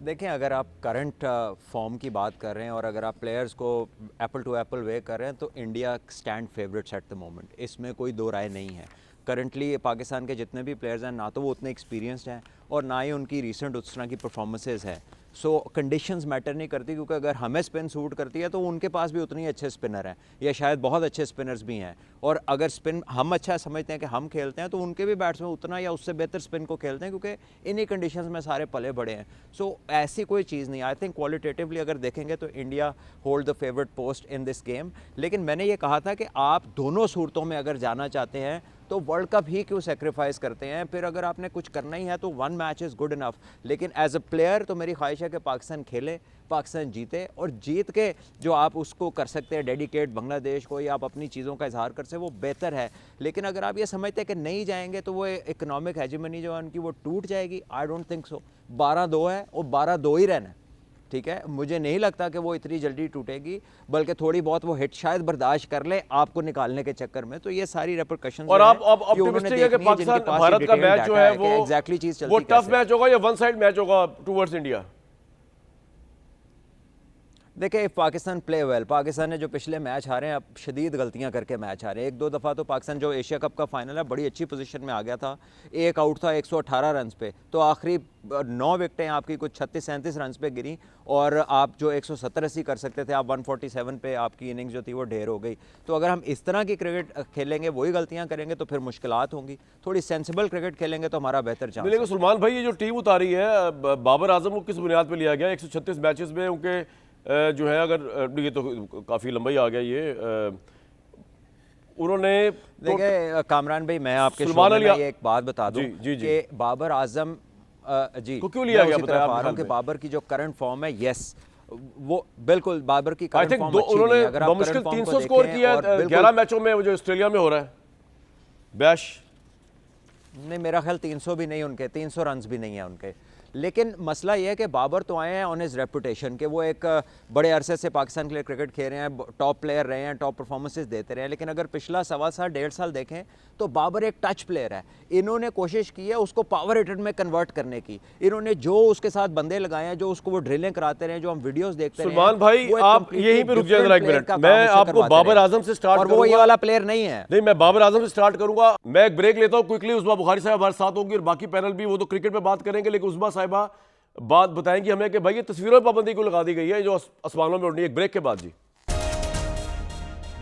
देखें, अगर आप करंट फॉर्म की बात कर रहे हैं और अगर आप प्लेयर्स को एप्पल टू एप्पल वे कर रहे हैं, तो India stand favourites at the moment, इसमें कोई दो राय नहीं है। करंटली पाकिस्तान के जितने भी प्लेयर्स हैं, ना तो वो उतने एक्सपीरियंस्ड हैं और ना ही उनकी रीसेंट उस तरह की परफॉर्मेंसेज है। सो कंडीशंस मैटर नहीं करती, क्योंकि अगर हमें स्पिन सूट करती है तो उनके पास भी उतने ही अच्छे स्पिनर हैं, या शायद बहुत अच्छे स्पिनर्स भी हैं। और अगर स्पिन हम अच्छा समझते हैं कि हम खेलते हैं, तो उनके भी बैट्समैन उतना या उससे बेहतर स्पिन को खेलते हैं, क्योंकि इन्हीं कंडीशंस में सारे पले बड़े हैं। सो ऐसी कोई चीज़ नहीं। आई थिंक क्वालिटेटिवली अगर देखेंगे तो India hold the favourite post in this game. लेकिन मैंने ये कहा था कि आप दोनों सूरतों में अगर जाना चाहते हैं तो वर्ल्ड कप ही क्यों सेक्रीफाइस करते हैं? फिर अगर आपने कुछ करना ही है तो one match is good enough. लेकिन एज अ प्लेयर तो मेरी ख्वाहिश है कि पाकिस्तान खेले, पाकिस्तान जीते, और जीत के जो आप उसको कर सकते हैं डेडिकेट बांग्लादेश को, या आप अपनी चीज़ों का इजहार कर सकते हैं, वो बेहतर है। लेकिन अगर आप ये समझते हैं कि नहीं जाएंगे तो वो इकोनॉमिक हेजेमनी जो है उनकी वो टूट जाएगी, आई डोंट थिंक सो। 12-2 है और 12-2 ही रहना है, ठीक है। मुझे नहीं लगता कि वो इतनी जल्दी टूटेगी, बल्कि थोड़ी बहुत वो हिट शायद बर्दाश्त कर ले आपको निकालने के चक्कर में। तो ये सारी रेपरकशंस और आप अब ऑप्टिमिस्टिक है कि पाकिस्तान भारत का मैच जो है वो एग्जैक्टली चीज वो टफ मैच होगा या वन साइड मैच होगा टुवर्ड्स इंडिया? देखिए, पाकिस्तान प्ले वेल, पाकिस्तान ने जो पिछले मैच हारे हैं, अब शदीद गलतियां करके मैच हारे। एक दो दफ़ा तो पाकिस्तान जो एशिया कप का फाइनल है बड़ी अच्छी पोजीशन में आ गया था, एक आउट था 118 रन पे, तो आखिरी 9 विकेटें आपकी कुछ 36-37 रन पे गिरी, और आप जो 170-80 कर सकते थे, आप 147 पे आपकी इनिंग्स जो थी वो ढेर हो गई। तो अगर हम इस तरह की क्रिकेट खेलेंगे, वही गलतियाँ करेंगे, तो फिर मुश्किलात होंगी। थोड़ी सेंसिबल क्रिकेट खेलेंगे तो हमारा बेहतर चांस है। लेकिन सलमान भाई, ये जो टीम उतारी है, बाबर आजम को किस बुनियाद पर लिया गया? 136 मैचेस में उनके जो है, अगर ये तो काफ़ी लंबा ही आ गया ये, उन्होंने देखिए कामरान भाई, मैं आपके शो सुलेमान में अली ये एक बात बता दूं कि बाबर आजम जी को क्यों लिया मैं गया, उसी बताया तरफ आप आ रहा हूं कि ख्याल में? बाबर की जो करंट फॉर्म है, यस, वो बिल्कुल बाबर की आई करंट थिंक फॉर्म अच्छी उन्होंने नहीं है। अगर आप बमुश्किल करंट फॉर्म 300 को स्कोर देखें किया और बिल्कुल 11 मैचों में, वो जो ऑस्ट्रेलिया में हो रहा है बैश। नहीं, मेरा ख्याल 300 भी नहीं उनके, 300 रन भी नहीं है उनके। लेकिन मसला ये है कि बाबर तो आए हैं ऑन हिज रेपुटेशन के वो एक बड़े अरसे से पाकिस्तान के लिए क्रिकेट खेल रहे हैं, टॉप प्लेयर रहे हैं, टॉप परफॉर्मेंसेस देते रहे हैं। लेकिन अगर पिछला 1.25 साल 1.5 साल देखें तो बाबर एक टच प्लेयर है। इन्होंने कोशिश की है उसको पावर हिटर में कन्वर्ट करने की। इन्होंने जो उसके साथ बंदे लगाए हैं, जो उसको वो ड्रिलिंग कराते रहे, जो हम वीडियोस देखते रहे हैं। सलमान भाई, आप यहीं पे रुक जाइए जरा एक मिनट, मैं आपको बाबर आजम से स्टार्ट करूंगा। और वो ये वाला प्लेयर नहीं है। नहीं, मैं बाबर आजम से स्टार्ट करूंगा। मैं एक ब्रेक लेता हूं क्विकली, उस्मा बुखारी साहब हमारे साथ होंगी और बाकी पैनल भी, वो तो क्रिकेट पे बात करेंगे, लेकिन उस्मा साहिबा बात बताएंगी हमें कि भाई ये तस्वीरों में पाबंदी को लगा दी गई है जो आसमानों में उड़नी है। एक ब्रेक के बाद जी।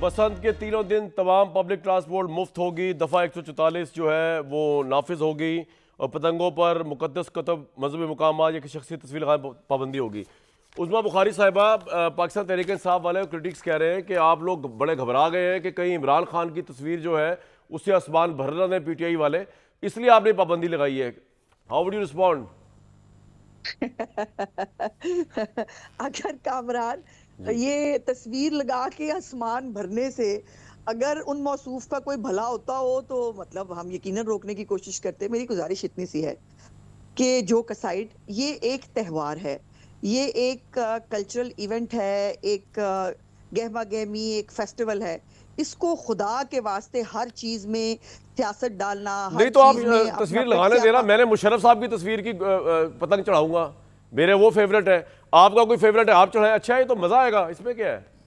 बसंत के तीनों दिन तमाम पब्लिक ट्रांसपोर्ट मुफ्त होगी। दफ़ा 144 जो है वो नाफिज होगी और पतंगों पर मुकद्दस कतब मजहबी मुकामात या शख्सी तस्वीर लगाने पाबंदी होगी। उस्मा बुखारी साहिबा, पाकिस्तान तहरीक इंसाफ वाले क्रिटिक्स कह रहे हैं कि आप लोग बड़े घबरा गए हैं कि कहीं इमरान खान की तस्वीर जो है उससे आसमान भर रहे हैं पीटीआई वाले, इसलिए आपने पाबंदी लगाई है। How would you respond? अगर कामरान ये तस्वीर लगा के आसमान भरने से अगर उन मौसूफ का कोई भला होता हो तो मतलब हम यकीनन रोकने की कोशिश करते। मेरी गुजारिश इतनी सी है कि जो कसाइड, ये एक त्यौहार है, ये एक कल्चरल इवेंट है, एक गहमा गहमी एक फेस्टिवल है। इसको खुदा के वास्ते हर चीज में सियासत डालना, हर नहीं तो आप चीज में अपना तस्वीर लगाने देना। प्रत्यापा- मैंने मुशर्रफ साहब की तस्वीर की पतंग चढ़ाऊंगा, मेरे वो फेवरेट है। आपका कोई फेवरेट है, आप चढ़ाएं, अच्छा है तो मजा आएगा, इसमें क्या है?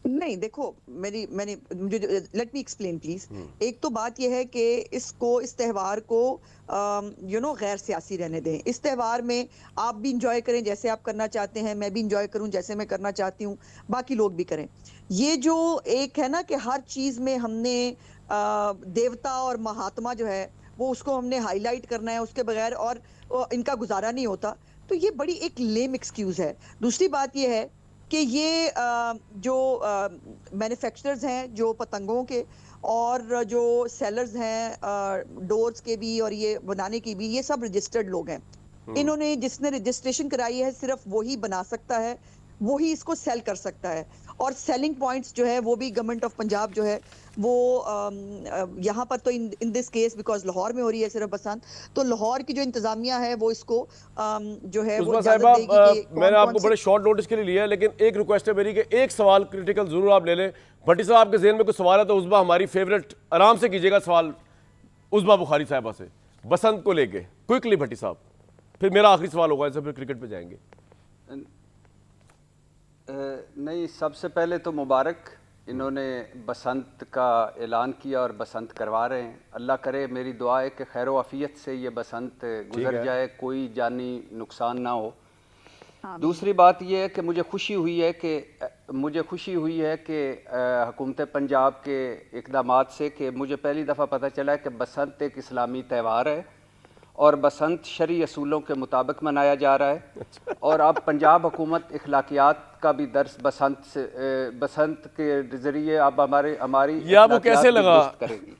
नहीं देखो, मैंने मुझे लेट मी एक्सप्लेन प्लीज। एक तो बात यह है कि इस त्यौहार को गैर सियासी रहने दें। इस त्यौहार में आप भी इंजॉय करें जैसे आप करना चाहते हैं, मैं भी इंजॉय करूं जैसे मैं करना चाहती हूं, बाकी लोग भी करें। ये जो एक है ना कि हर चीज में हमने देवता और महात्मा जो है वो उसको हमने हाईलाइट करना है, उसके बगैर और इनका गुजारा नहीं होता, तो ये बड़ी एक लेम एक्सक्यूज है। दूसरी बात ये है कि ये जो मैन्युफैक्चरर्स हैं जो पतंगों के और जो सेलर्स हैं डोर्स के भी और ये बनाने की भी, ये सब रजिस्टर्ड लोग हैं। इन्होंने जिसने रजिस्ट्रेशन कराई है सिर्फ वही बना सकता है, वही इसको सेल कर सकता है। और सेलिंग पॉइंट्स जो है वो भी गवर्नमेंट ऑफ पंजाब जो है वो यहाँ पर तो in this case because Lahore में हो रही है सिर्फ बसंत, तो लाहौर की जो इंतजामिया है वो इसको जो है वो उस्मा इजाजत साहिबा, देगी कि कौन मैंने कौन आपको से- बड़े शॉर्ट नोटिस के लिए लिया है, लेकिन एक रिक्वेस्ट है मेरी कि एक सवाल क्रिटिकल जरूर आप ले लें। भट्टी साहब, आपके जेहन में कोई सवाल है तो उस्मा हमारी फेवरेट, आराम से कीजिएगा सवाल उस्मा बुखारी साहिबा से बसंत को लेके क्विकली। भट्टी साहब, फिर मेरा आखिरी सवाल होगा, इससे फिर क्रिकेट पे जाएंगे। नहीं, सबसे पहले तो मुबारक, इन्होंने बसंत का ऐलान किया और बसंत करवा रहे हैं। अल्लाह करे, मेरी दुआ है कि खैर आफियत से ये बसंत गुजर जाए, कोई जानी नुकसान ना हो। दूसरी बात यह है कि मुझे खुशी हुई है कि हुकूमत पंजाब के इक़दामात से कि मुझे पहली दफ़ा पता चला है कि बसंत एक इस्लामी त्यौहार है और बसंत शरई असूलों के मुताबिक मनाया जा रहा है। और अब पंजाब हुकूमत इखलाकियात का भी दर्स बसंत के ज़रिए अब हमारी ये आपको कैसे इखलाकियात भी लगा? दुरुस्त करेगी।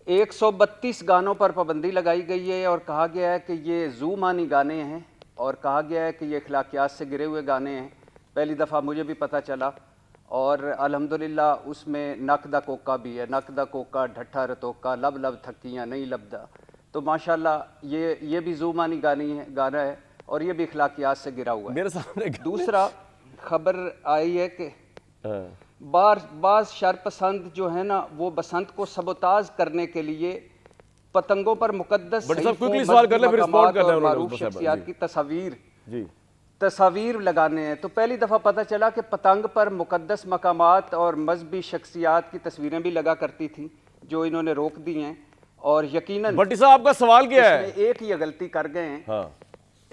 132 गानों पर पाबंदी लगाई गई है और कहा गया है कि ये ज़ूमानी गाने हैं और कहा गया है कि ये इखलाकियात से गिरे हुए गाने हैं। पहली दफ़ा मुझे भी पता चला और अल्हम्दुलिल्लाह उसमें नकदा कोका भी है, नकदा कोका ढट्ठा रतोका लब लब थकियाँ नहीं लबदा। तो माशाल्लाह ये भी ज़ूमानी गाना है और ये भी इखलाकियात से गिरा हुआ है। मेरे सामने दूसरा खबर आई है कि हाँ। बाज़ शरपसंद जो है ना वो बसंत को सबोताज करने के लिए पतंगों पर मुकद्दस बट साहब, सहीफों, quickly सवाल कर ले, फिर मकामात respond करना है और उन्होंने, मारूफ उस्मा साहब, शख्सियात जी। की जी, तस्वीर लगाने हैं। तो पहली दफ़ा पता चला कि पतंग पर मुकद्दस मकामात और मजहबी शख्सियात की तस्वीरें भी लगा करती थी, जो इन्होंने रोक दी हैं। और यकीनन भट्टी साहब, आपका सवाल क्या है? इसमें एक ही गलती कर गए हैं, हाँ,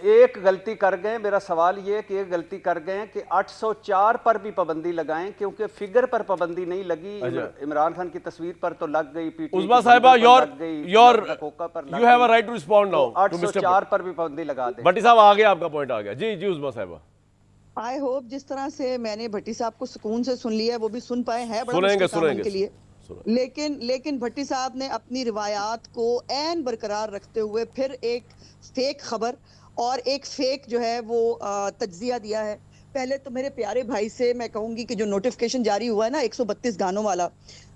एक गलती कर गए। मेरा सवाल ये है कि एक गलती कर गए हैं कि 804 पर भी पाबंदी लगाएं, क्योंकि फिगर पर पाबंदी नहीं लगी। इमरान खान की तस्वीर पर तो लग गई, पीटीआई उस्मा की साहिबा, बंदूक पर योर लग गई, योर कोका पर लग यू हैव अ गई। राइट टू रिस्पॉन्ड नाउ तो टू मिस्टर 804 पर भी पाबंदी लगा दे। भट्टी साहब, आ गया आपका पॉइंट, आ गया। जी जी उस्मा साहिबा, आई होप जिस तरह से मैंने भट्टी साहब को सुकून से सुन लिया है वो भी सुन पाए हैं, बड़ा सुनेंगे, मुश्किल काम सुनेंगे, उनके लिए। सुनेंगे। लेकिन भट्टी साहब ने अपनी रिवायात को ऐन बरकरार रखते हुए फिर एक फेक खबर और एक फेक जो है वो तज्जिया दिया है। पहले तो मेरे प्यारे भाई से मैं कहूंगी कि जो नोटिफिकेशन जारी हुआ है ना 132 गानों वाला,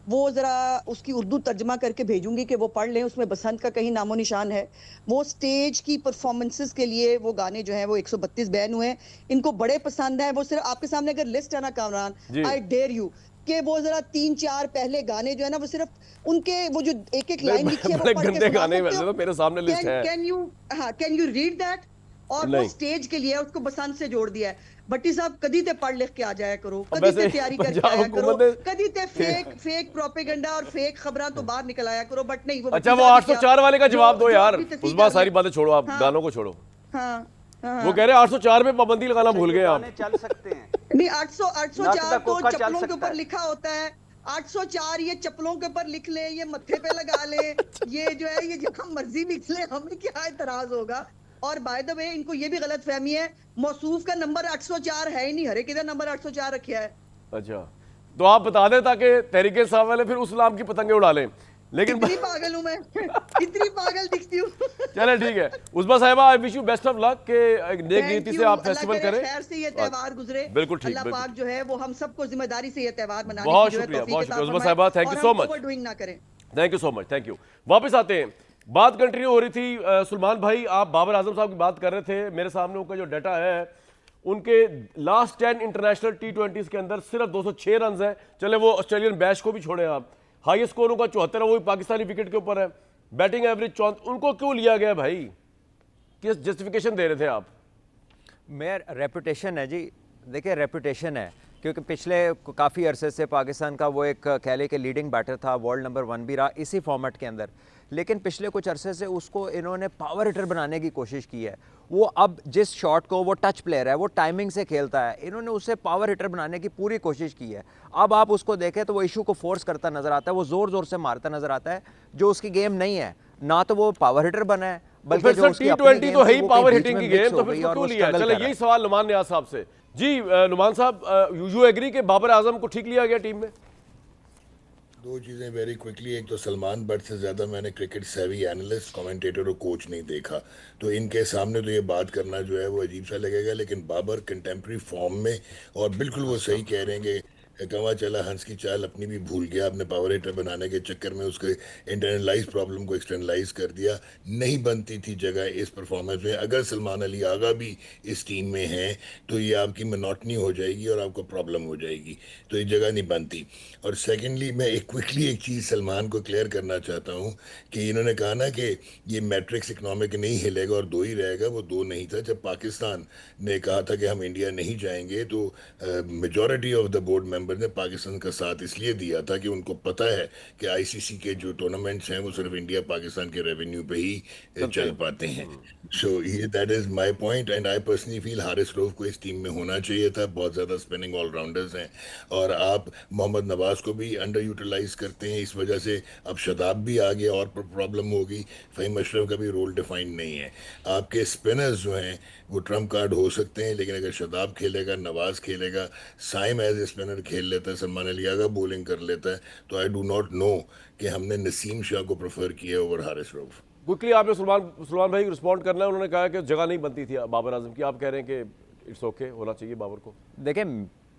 वो जरा उसकी उर्दू तर्जमा करके भेजूंगी कि वो पढ़ लें। उसमें बसंत का कहीं नामो निशान है। वो स्टेज की परफॉर्मेंसेस के लिए वो गाने जो हैं वो 132 बैन हुए हैं। इनको बड़े पसंद है। वो सिर्फ आपके सामने अगर लिस्ट है ना कामरान, आई डेयर यू कि वो जरा 3-4 पहले गाने जो है ना वो सिर्फ उनके वो जो एक लाइन लिखी है वो बड़े पढ़ के गंदे सुना गाने सकते वैसे हो? तो मेरे सामने लिस्ट है। Can you read that? और वो नहीं। स्टेज के लिए उसको बसंत से जोड़ दिया है। भट्टी साहब, कदी ते पढ़ लिख के आ जाया करो, अब कदी ते वैसे तैयारी करके पंजाब आया करो, हुकूमत ने- कदी ते फेक प्रोपेगेंडा और फेक खबरां तो बाहर निकल आया करो। बट नहीं, वो अच्छा, वो भट्टी साहब 804 वाले का जवाब दो जो यार। अपनी तस्वीर उस्मा, डाल सारी दे। बातें छोड़ो, आप हाँ। गानों को छोड़ो। हाँ, हाँ। वो कह रहे हैं 804 में पाबंदी लगाना भूल गए आप। गाने चल सकते हैं। नहीं, 804 नकदा तो कोका चल चप्पलों के सकता ऊपर है। लिखा होता है। 804 ये चप्पलों के ऊपर लिख ले, ये मत्थे पे लगा ले, ये जो है ये जहां मर्जी लिख ले, हमें क्या एतराज होगा? और बाय द वे इनको ये भी गलत फहमी है, मौसूफ का नंबर 804 है ही नहीं, हरे किधर नंबर 804 रखा है। अच्छा, तो आप बता दें ताकि तहरीक इंसाफ वाले फिर उस नाम की पतंगे उड़ा लें। लेकिन इतनी पागल हूं मैं इतनी पागल दिखती हूँ। चले ठीक है, उस्मा साहिबा, I wish you best of luck के एक नेक Thank नीति you, से आप अल्लाह फेस्टिवल करे करें। खैर से ये त्यौहार गुजरे। बिल्कुल ठीक, अल्लाह बिल्कुल पाक जो है वो हम सबको जिम्मेदारी से ये त्यौहार मनाने बहुत की जो है शुक्रिया, तौफीक बहुत अता शुक्रिया उस्मा फरमाए साहिबा, थैंक यू और सो हम मच। ओवरडूइंग ना करें। Thank you so much, thank you. वापस आते हैं, बात कंटिन्यू हो रही थी। सलमान भाई, आप बाबर आजम साहब की बात कर रहे थे। मेरे सामने उनका जो डाटा है, उनके लास्ट 10 इंटरनेशनल T20s के अंदर सिर्फ 206 रन हैं। चले वो ऑस्ट्रेलियन बैश को भी छोड़े आप, हाईएस्ट स्कोर उनका 74 है, वो भी पाकिस्तानी विकेट के ऊपर है। Batting average 34। उनको क्यों लिया गया भाई, किस जस्टिफिकेशन दे रहे थे आप? मेयर रेपुटेशन है जी, देखिए रेपुटेशन है, क्योंकि पिछले काफ़ी अरसे से पाकिस्तान का वो एक कह लें कि लीडिंग बैटर था, वर्ल्ड नंबर 1 भी रहा इसी फॉर्मेट के अंदर। लेकिन पिछले कुछ अरसे से उसको इन्होंने पावर हिटर बनाने की कोशिश की है। वो अब जिस शॉट को, वो टच प्लेयर है, वो टाइमिंग से खेलता है, इन्होंने उसे पावर हिटर बनाने की पूरी कोशिश की है। अब आप उसको देखें तो वो इशू को फोर्स करता नजर आता है, वो ज़ोर ज़ोर से मारता नजर आता है, जो उसकी गेम नहीं है। ना तो वो पावर हिटर बना है, बल्कि फिर जो सर उसकी T20 अपनी तो है ही गेम थी, वो पावर कहीं बीच हिटिंग की में mix गेम, हो तो फिर गई उसको और क्यों वो लिया? struggle चले कर रहा यही है। सवाल नुमान नियाज साहब से। जी नुमान साहब, यूजू एग्री के बाबर आजम को ठीक लिया गया टीम में? दो चीज़ें वेरी क्विकली। एक तो सलमान बट से ज़्यादा मैंने क्रिकेट सेवी एनालिस्ट, कमेंटेटर और कोच नहीं देखा, तो इनके सामने तो ये बात करना जो है वो अजीब सा लगेगा। लेकिन बाबर कंटेम्प्रेरी फॉर्म में, और बिल्कुल वो सही कह रहे हैं कि कमा चला हंस की चाल अपनी भी भूल गया, अपने पावर हिटर बनाने के चक्कर में उसके इंटरनलाइज प्रॉब्लम को एक्सटर्नलाइज कर दिया। नहीं बनती थी जगह इस परफॉर्मेंस में। अगर सलमान अली आगा भी इस टीम में हैं तो ये आपकी मोनोटनी हो जाएगी और आपको प्रॉब्लम हो जाएगी, तो ये जगह नहीं बनती। और सेकेंडली मैं एक क्विकली एक चीज़ सलमान को क्लियर करना चाहता हूँ कि इन्होंने कहा ना कि ये मैट्रिक्स इकोनॉमिक नहीं हिलेगा और दो ही रहेगा, वो दो नहीं था। जब पाकिस्तान ने कहा था कि हम इंडिया नहीं जाएंगे, तो majority of the board member ने पाकिस्तान का साथ इसलिए दिया था कि उनको पता है कि आईसीसी के जो टूर्नामेंट्स हैं वो सिर्फ इंडिया पाकिस्तान के रेवेन्यू पे ही चल पाते हैं। सो ये that is my point, and I personally feel Haris Rauf को इस टीम में होना चाहिए था। बहुत ज़्यादा स्पिनिंग ऑलराउंडर्स हैं, और आप मोहम्मद नवाज को भी अंडर यूटिलाइज करते हैं, इस वजह से अब शदाब भी आ गया और प्रॉब्लम होगी। फ़हीम अशरफ का भी रोल डिफाइंड नहीं है। आपके स्पिनर्स जो हैं वो ट्रम्प कार्ड हो सकते हैं, लेकिन अगर शदाब खेलेगा, नवाज खेलेगा, साइम एज ए स्पिनर खेल लेता है, सलमान अली आगा बॉलिंग कर लेता है, तो आई डू नॉट नो कि हमने नसीम शाह को प्रेफर किया ओवर हारिस रऊफ। क्विकली आपने सलमान भाई रिस्पॉन्ड करना है। उन्होंने कहा कि जगह नहीं बनती थी बाबर आजम की, आप कह रहे हैं कि इट्स ओके, होना चाहिए बाबर को। देखिए,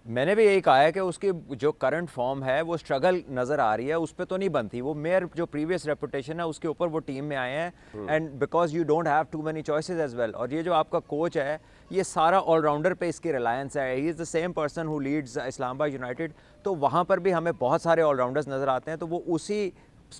मैंने भी यही कहा है कि उसकी जो करंट फॉर्म है वो स्ट्रगल नज़र आ रही है, उस पर तो नहीं बनती। वो मेयर जो प्रीवियस रेपुटेशन है उसके ऊपर वो टीम में आए हैं, and because you don't have too many choices as well. और ये जो आपका कोच है, ये सारा ऑलराउंडर पे इसकी रिलायंस है। He is the same person who Leeds Islamabad United, तो वहाँ पर भी हमें बहुत सारे ऑलराउंडर्स नज़र आते हैं, तो वो उसी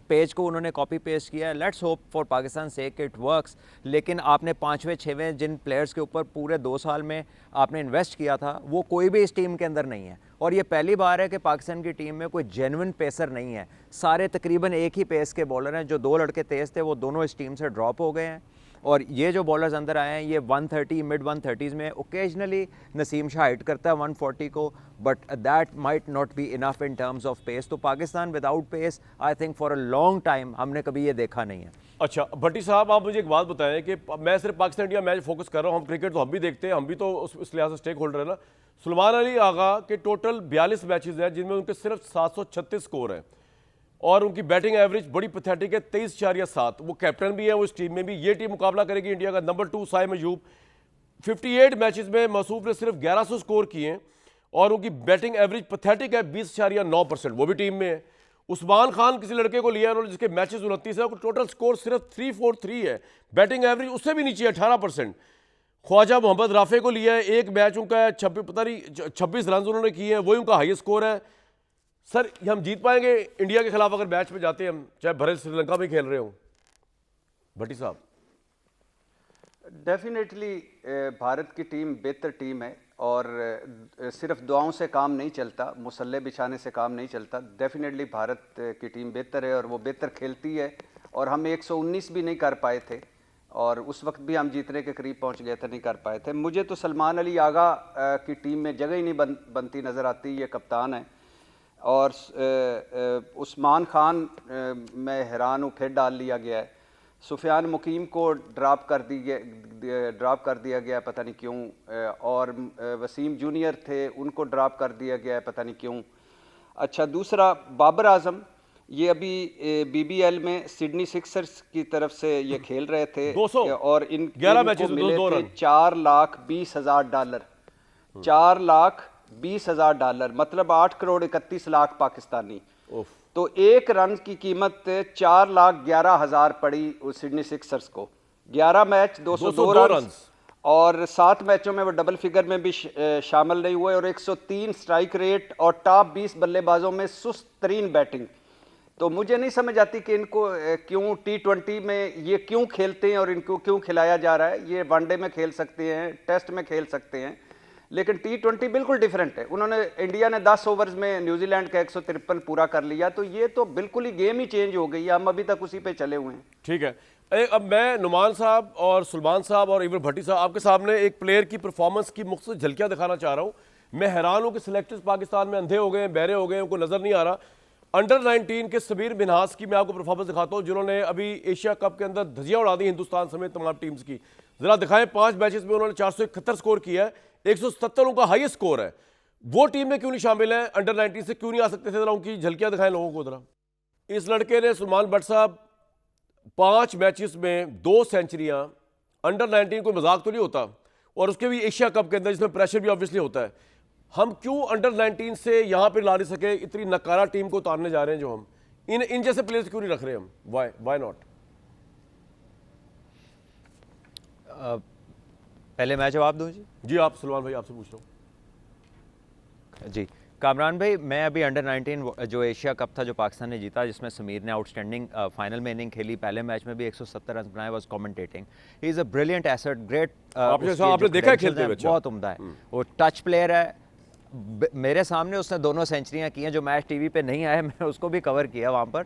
पेज को उन्होंने कॉपी पेस्ट किया है। Let's hope for Pakistan sake it works. लेकिन आपने 5वें 6वें जिन प्लेयर्स के ऊपर पूरे 2 साल में आपने इन्वेस्ट किया था, वो कोई भी इस टीम के अंदर नहीं है। और ये पहली बार है कि पाकिस्तान की टीम में कोई जेन्युइन पेसर नहीं है। सारे तकरीबन एक ही पेस के बॉलर हैं। जो 2 लड़के तेज़ थे वो दोनों इस टीम से ड्रॉप हो गए हैं, और ये जो बॉलर्स अंदर आए हैं ये 130 मिड 130s में, ओकेजनली नसीम शाह हिट करता है 140 को, but that might not be enough in terms of pace. तो Pakistan without pace I think for a long time हमने कभी ये देखा नहीं है। अच्छा भट्टी साहब, आप मुझे एक बात बताएं कि मैं सिर्फ पाकिस्तान इंडिया मैच फोकस कर रहा हूँ, हम क्रिकेट तो हम भी देखते हैं, हम भी तो उस लिहाज से स्टेक होल्डर है ना। सलमान अली आगा के टोटल 42 मैचेस हैं जिनमें उनके सिर्फ 736 स्कोर हैं, और उनकी बैटिंग एवरेज बड़ी पैथेटिक है 23.7। वो कैप्टन भी है, वो इस टीम में भी। ये टीम मुकाबला करेगी इंडिया का नंबर 2 साइम अयूब। 58 मैचेस में मसूफ ने सिर्फ 1100 स्कोर किए हैं, और उनकी बैटिंग एवरेज पैथेटिक है 20.9%, वो भी टीम में है। उस्मान खान किसी लड़के को लिया उन्होंने जिसके मैचेस 29 है, टोटल स्कोर सिर्फ 343 है, बैटिंग एवरेज उससे भी नीचे है 18%। ख्वाजा मोहम्मद राफे को लिया है, एक मैच उनका है 26 रन उन्होंने किए हैं, वही उनका हाईएस्ट स्कोर है। सर ये हम जीत पाएंगे इंडिया के खिलाफ अगर मैच में जाते हैं हम, चाहे भरे श्रीलंका में खेल रहे हो? भट्टी साहब। डेफिनेटली भारत की टीम बेहतर टीम है, और सिर्फ दुआओं से काम नहीं चलता, मुसल्ले बिछाने से काम नहीं चलता। डेफिनेटली भारत की टीम बेहतर है और वो बेहतर खेलती है, और हम 119 भी नहीं कर पाए थे, और उस वक्त भी हम जीतने के करीब पहुंच गए थे, नहीं कर पाए थे। मुझे तो सलमान अली आगा की टीम में जगह ही नहीं बनती नज़र आती। ये कप्तान है, और उस्मान खान मैं हैरान हूँ फिर डाल लिया गया है। सुफियान मुकीम को ड्रॉप कर दिया गया, पता नहीं क्यों, और वसीम जूनियर थे, उनको ड्रॉप कर दिया गया, पता नहीं क्यों। अच्छा, दूसरा बाबर आजम, ये अभी BBL में सिडनी सिक्सर्स की तरफ से ये खेल रहे थे 200 और 11 मैचेस में मिले 2 थे रन। $4,20,000, $4,20,000, मतलब 8,31,00,000 पाकिस्तानी। उफ। तो एक रन की कीमत 4,11,000 पड़ी उस सिडनी सिक्सर्स को। 11 मैच 202 रन और 7 मैचों में वो डबल फिगर में भी शामिल नहीं हुए और 103 स्ट्राइक रेट और टॉप 20 बल्लेबाजों में सुस्त तरीन बैटिंग। तो मुझे नहीं समझ आती कि इनको क्यों T20 में ये क्यों खेलते हैं और इनको क्यों खिलाया जा रहा है। ये वनडे में खेल सकते हैं, टेस्ट में खेल सकते हैं, लेकिन T20 बिल्कुल डिफरेंट है। उन्होंने, इंडिया ने 10 ओवर्स में न्यूजीलैंड का 153 पूरा कर लिया, तो ये तो बिल्कुल ही गेम ही चेंज हो गई है। हम अभी तक उसी पे चले हुए हैं। ठीक है, अब मैं नुमान साहब और सुलेमान साहब और इमरान भट्टी साहब आपके सामने एक प्लेयर की परफॉर्मेंस की मुख्तलिफ झलकियां दिखाना चाह रहा हूं। मैं हैरान हूं कि सिलेक्टर्स पाकिस्तान में अंधे हो गए हैं, बहरे हो गए हैं, उनको नजर नहीं आ रहा। अंडर 19 के सबीर मिन्हास की मैं आपको परफॉर्मेंस दिखाता हूं, जिन्होंने अभी एशिया कप के अंदर धजियां उड़ा दी हिंदुस्तान समेत तमाम टीम्स की। जरा दिखाएं, 5 मैचेस में उन्होंने 471 स्कोर किया है, 177 उनका हाईएस्ट स्कोर है। वो टीम में क्यों नहीं शामिल है? अंडर 19 से क्यों नहीं आ सकते थे? जरा उनकी झलकियां दिखाएं लोगों को जरा। इस लड़के ने, सुलेमान भट्ट साहब, 5 मैचेस में 2 सेंचुरियां। अंडर 19 कोई मजाक तो नहीं होता, और उसके भी एशिया कप के अंदर जिसमें प्रेशर भी ऑब्वियसली होता है। हम क्यों अंडर 19 से यहां पे ला नहीं सके? इतनी नकारा टीम को उतारने जा रहे हैं जो हम, इन जैसे प्लेयर्स क्यों नहीं रख रहे हम? Why not? पहले मैं जवाब दूं जी? जी, आप सुलेमान भाई, आपसे पूछ रहा हूं। जी कामरान भाई, मैं अभी अंडर 19 जो एशिया कप था जो पाकिस्तान ने जीता, जिसमें समीर ने आउटस्टैंडिंग फाइनल में इनिंग खेली, पहले मैच में भी 170 रन बनाए, was commentating. He is a brilliant asset, great. आपने देखा है खेलते हुए? बहुत उम्दा है, वो टच प्लेयर है। मेरे सामने उसने दोनों सेंचुरियां की हैं, जो मैच टीवी पे नहीं आया मैं उसको भी कवर किया वहाँ पर।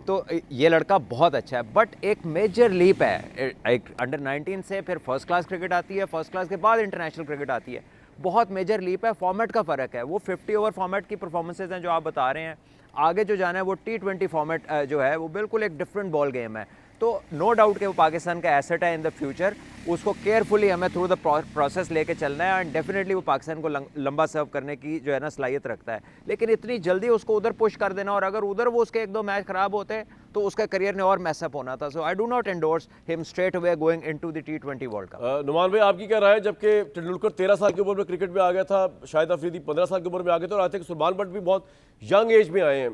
तो ये लड़का बहुत अच्छा है, बट एक मेजर लीप है एक अंडर 19 से, फिर फर्स्ट क्लास क्रिकेट आती है, फर्स्ट क्लास के बाद इंटरनेशनल क्रिकेट आती है। बहुत मेजर लीप है, फॉर्मेट का फ़र्क है। वो 50 ओवर फॉर्मेट की परफॉर्मेंसेज हैं जो आप बता रहे हैं, आगे जो जाना है वो T20 फॉर्मेट जो है वो बिल्कुल एक डिफरेंट बॉल गेम है। तो नो डाउट कि वो पाकिस्तान का एसेट है इन द फ्यूचर, उसको केयरफुली हमें थ्रू द प्रोसेस लेके चलना है, एंड डेफिनेटली वो पाकिस्तान को लंबा सर्व करने की जो है ना सलाहियत रखता है। लेकिन इतनी जल्दी उसको उधर पुश कर देना, और अगर उधर वो उसके 1-2 मैच खराब होते तो उसका करियर ने और मैसअप होना था। So I do not endorse him straight away going into the T20 world cup. Numan भाई, आपकी क्या राय है? जबकि तेंदुलकर 13 साल की उम्र में क्रिकेट में आ गया था, शाहिद अफरीदी 15 साल की उम्र में आ गए थे, और आज तक सुलेमान भट्ट भी बहुत यंग एज में आए हैं।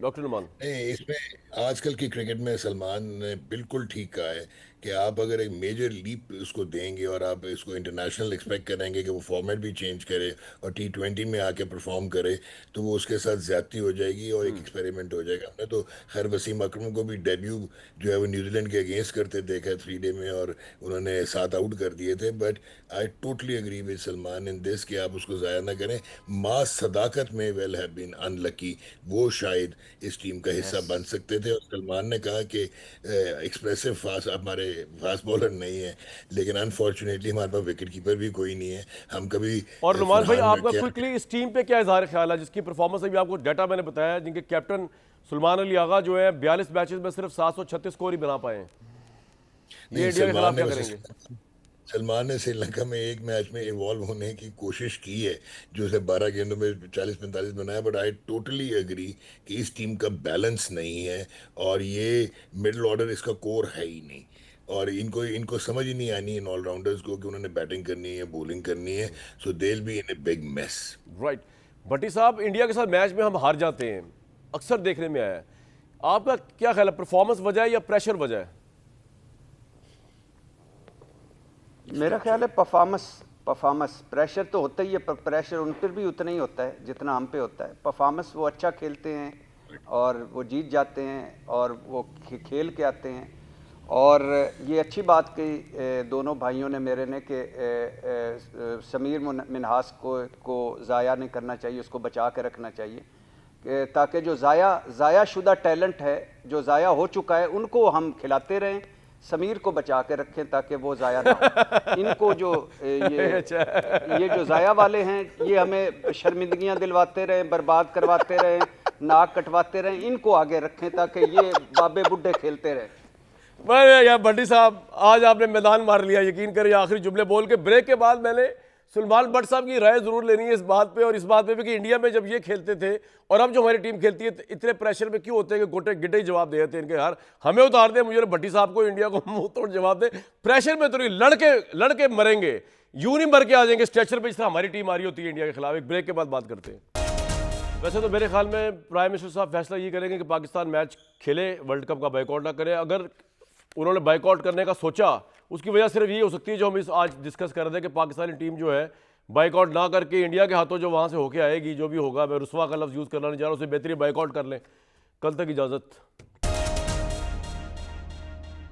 डॉक्टर नुमान, नहीं, इसमें आजकल की क्रिकेट में सलमान ने बिल्कुल ठीक कहा है कि आप अगर एक मेजर लीप उसको देंगे और आप इसको इंटरनेशनल एक्सपेक्ट करेंगे कि वो फॉर्मेट भी चेंज करे और T20 में आके परफॉर्म करे, तो वो उसके साथ ज्यादती हो जाएगी और एक एक्सपेरिमेंट हो जाएगा। हमने तो खैर वसीम अकरम को भी डेब्यू जो है वो न्यूजीलैंड के अगेंस्ट करते देखा है 3 डे में, और उन्होंने 7 आउट कर दिए थे। But I totally agree with Salman in this कि आप उसको ज़ाया ना करें। मास सदाकत में वेल हैव बीन अनलकी, वो शायद इस टीम का हिस्सा बन सकते थे। और सलमान ने कहा कि एक्सप्रेसिव फास्ट हमारे फास्ट बॉलर नहीं है, लेकिन अनफॉर्चुनेटली हमारे पास विकेट कीपर भी कोई नहीं है। हम कभी और नुमान भाई, आपका क्या क्विकली इस टीम पे क्या इजहार ख्याल है, जिसकी परफॉर्मेंस अभी आपको डाटा मैंने बताया, जिनके कैप्टन सुलेमान अली आगा जो है 42 मैचेस में सिर्फ 736 स्कोर ही बना पाए हैं। ये इंडिया के खिलाफ क्या करेंगे? सलमान ने श्रीलंका में एक मैच में इवॉल्व होने की कोशिश की है, जो उसे 12 गेंदों में 40-45 बनाया। बट आई टोटली एग्री कि इस टीम का बैलेंस नहीं है, और ये मिडिल ऑर्डर इसका कोर है ही नहीं, और इनको समझ ही नहीं आनी इन ऑलराउंडर्स को कि उन्होंने बैटिंग करनी है, बॉलिंग करनी है। So they will be in a big mess. Right. Bhatti sahab, India के साथ मैच में हम हार जाते हैं, अक्सर देखने में आया है। आपका क्या ख्याल है, परफॉर्मेंस वजह है या प्रेशर वजह है? मेरा ख्याल है परफॉर्मेंस। प्रेशर तो होता ही है, पर प्रेशर उन पर भी उतना ही होता है जितना हम पे होता है। परफॉर्मेंस, वो अच्छा खेलते हैं और वो जीत जाते हैं और वो खेल के आते हैं। और ये अच्छी बात कही दोनों भाइयों ने मेरे ने कि समीर मिन्हास को ज़ाया नहीं करना चाहिए, उसको बचा के रखना चाहिए, ताकि जो ज़ाया शुदा टैलेंट है, जो ज़ाया हो चुका है, उनको हम खिलाते रहें। समीर को बचा के रखें ताकि वो ज़ाया ना हो। इनको जो ये जो ज़ाया वाले हैं, ये हमें शर्मिंदगियां दिलवाते रहें, बर्बाद करवाते रहें, नाक कटवाते रहें। इनको आगे रखें ताकि ये बाबे बुढ़े खेलते रहें। मैं यार भट्टी साहब, आज आपने मैदान मार लिया, यकीन करिए। आखिरी जुमले बोल के ब्रेक के बाद मैंने सलमान भट्ट साहब की राय जरूर लेनी है इस बात पे, और इस बात पे भी कि इंडिया में जब ये खेलते थे और अब जो हमारी टीम खेलती है तो इतने प्रेशर में क्यों होते हैं कि गोटे गिड्डे ही जवाब दे देते हैं इनके। यार हमें उतार दे, मुझे भट्टी साहब को, इंडिया को मुंह तोड़ जवाब दे। प्रेशर में तो नहीं, लड़के मरेंगे, यूं नहीं मर के आ जाएंगे स्ट्रेचर पे जिस तरह हमारी टीम आ रही होती है इंडिया के खिलाफ। एक ब्रेक के बाद बात करते हैं। वैसे तो मेरे ख्याल में प्राइम मिनिस्टर साहब फैसला ये करेंगे कि पाकिस्तान मैच खेले, वर्ल्ड कप का बाइकआउट ना करे। अगर उन्होंने बाइकआउट करने का सोचा, उसकी वजह सिर्फ ये हो सकती है जो हम इस आज डिस्कस कर रहे थे कि पाकिस्तानी टीम जो है बाइकआउट ना करके इंडिया के हाथों जो वहाँ से होके आएगी, जो भी होगा, मैं रुस्वा का लफ्ज़ यूज़ करना नहीं चाह रहा, उससे बेहतरी बाइकआउट कर लें। कल तक इजाज़त।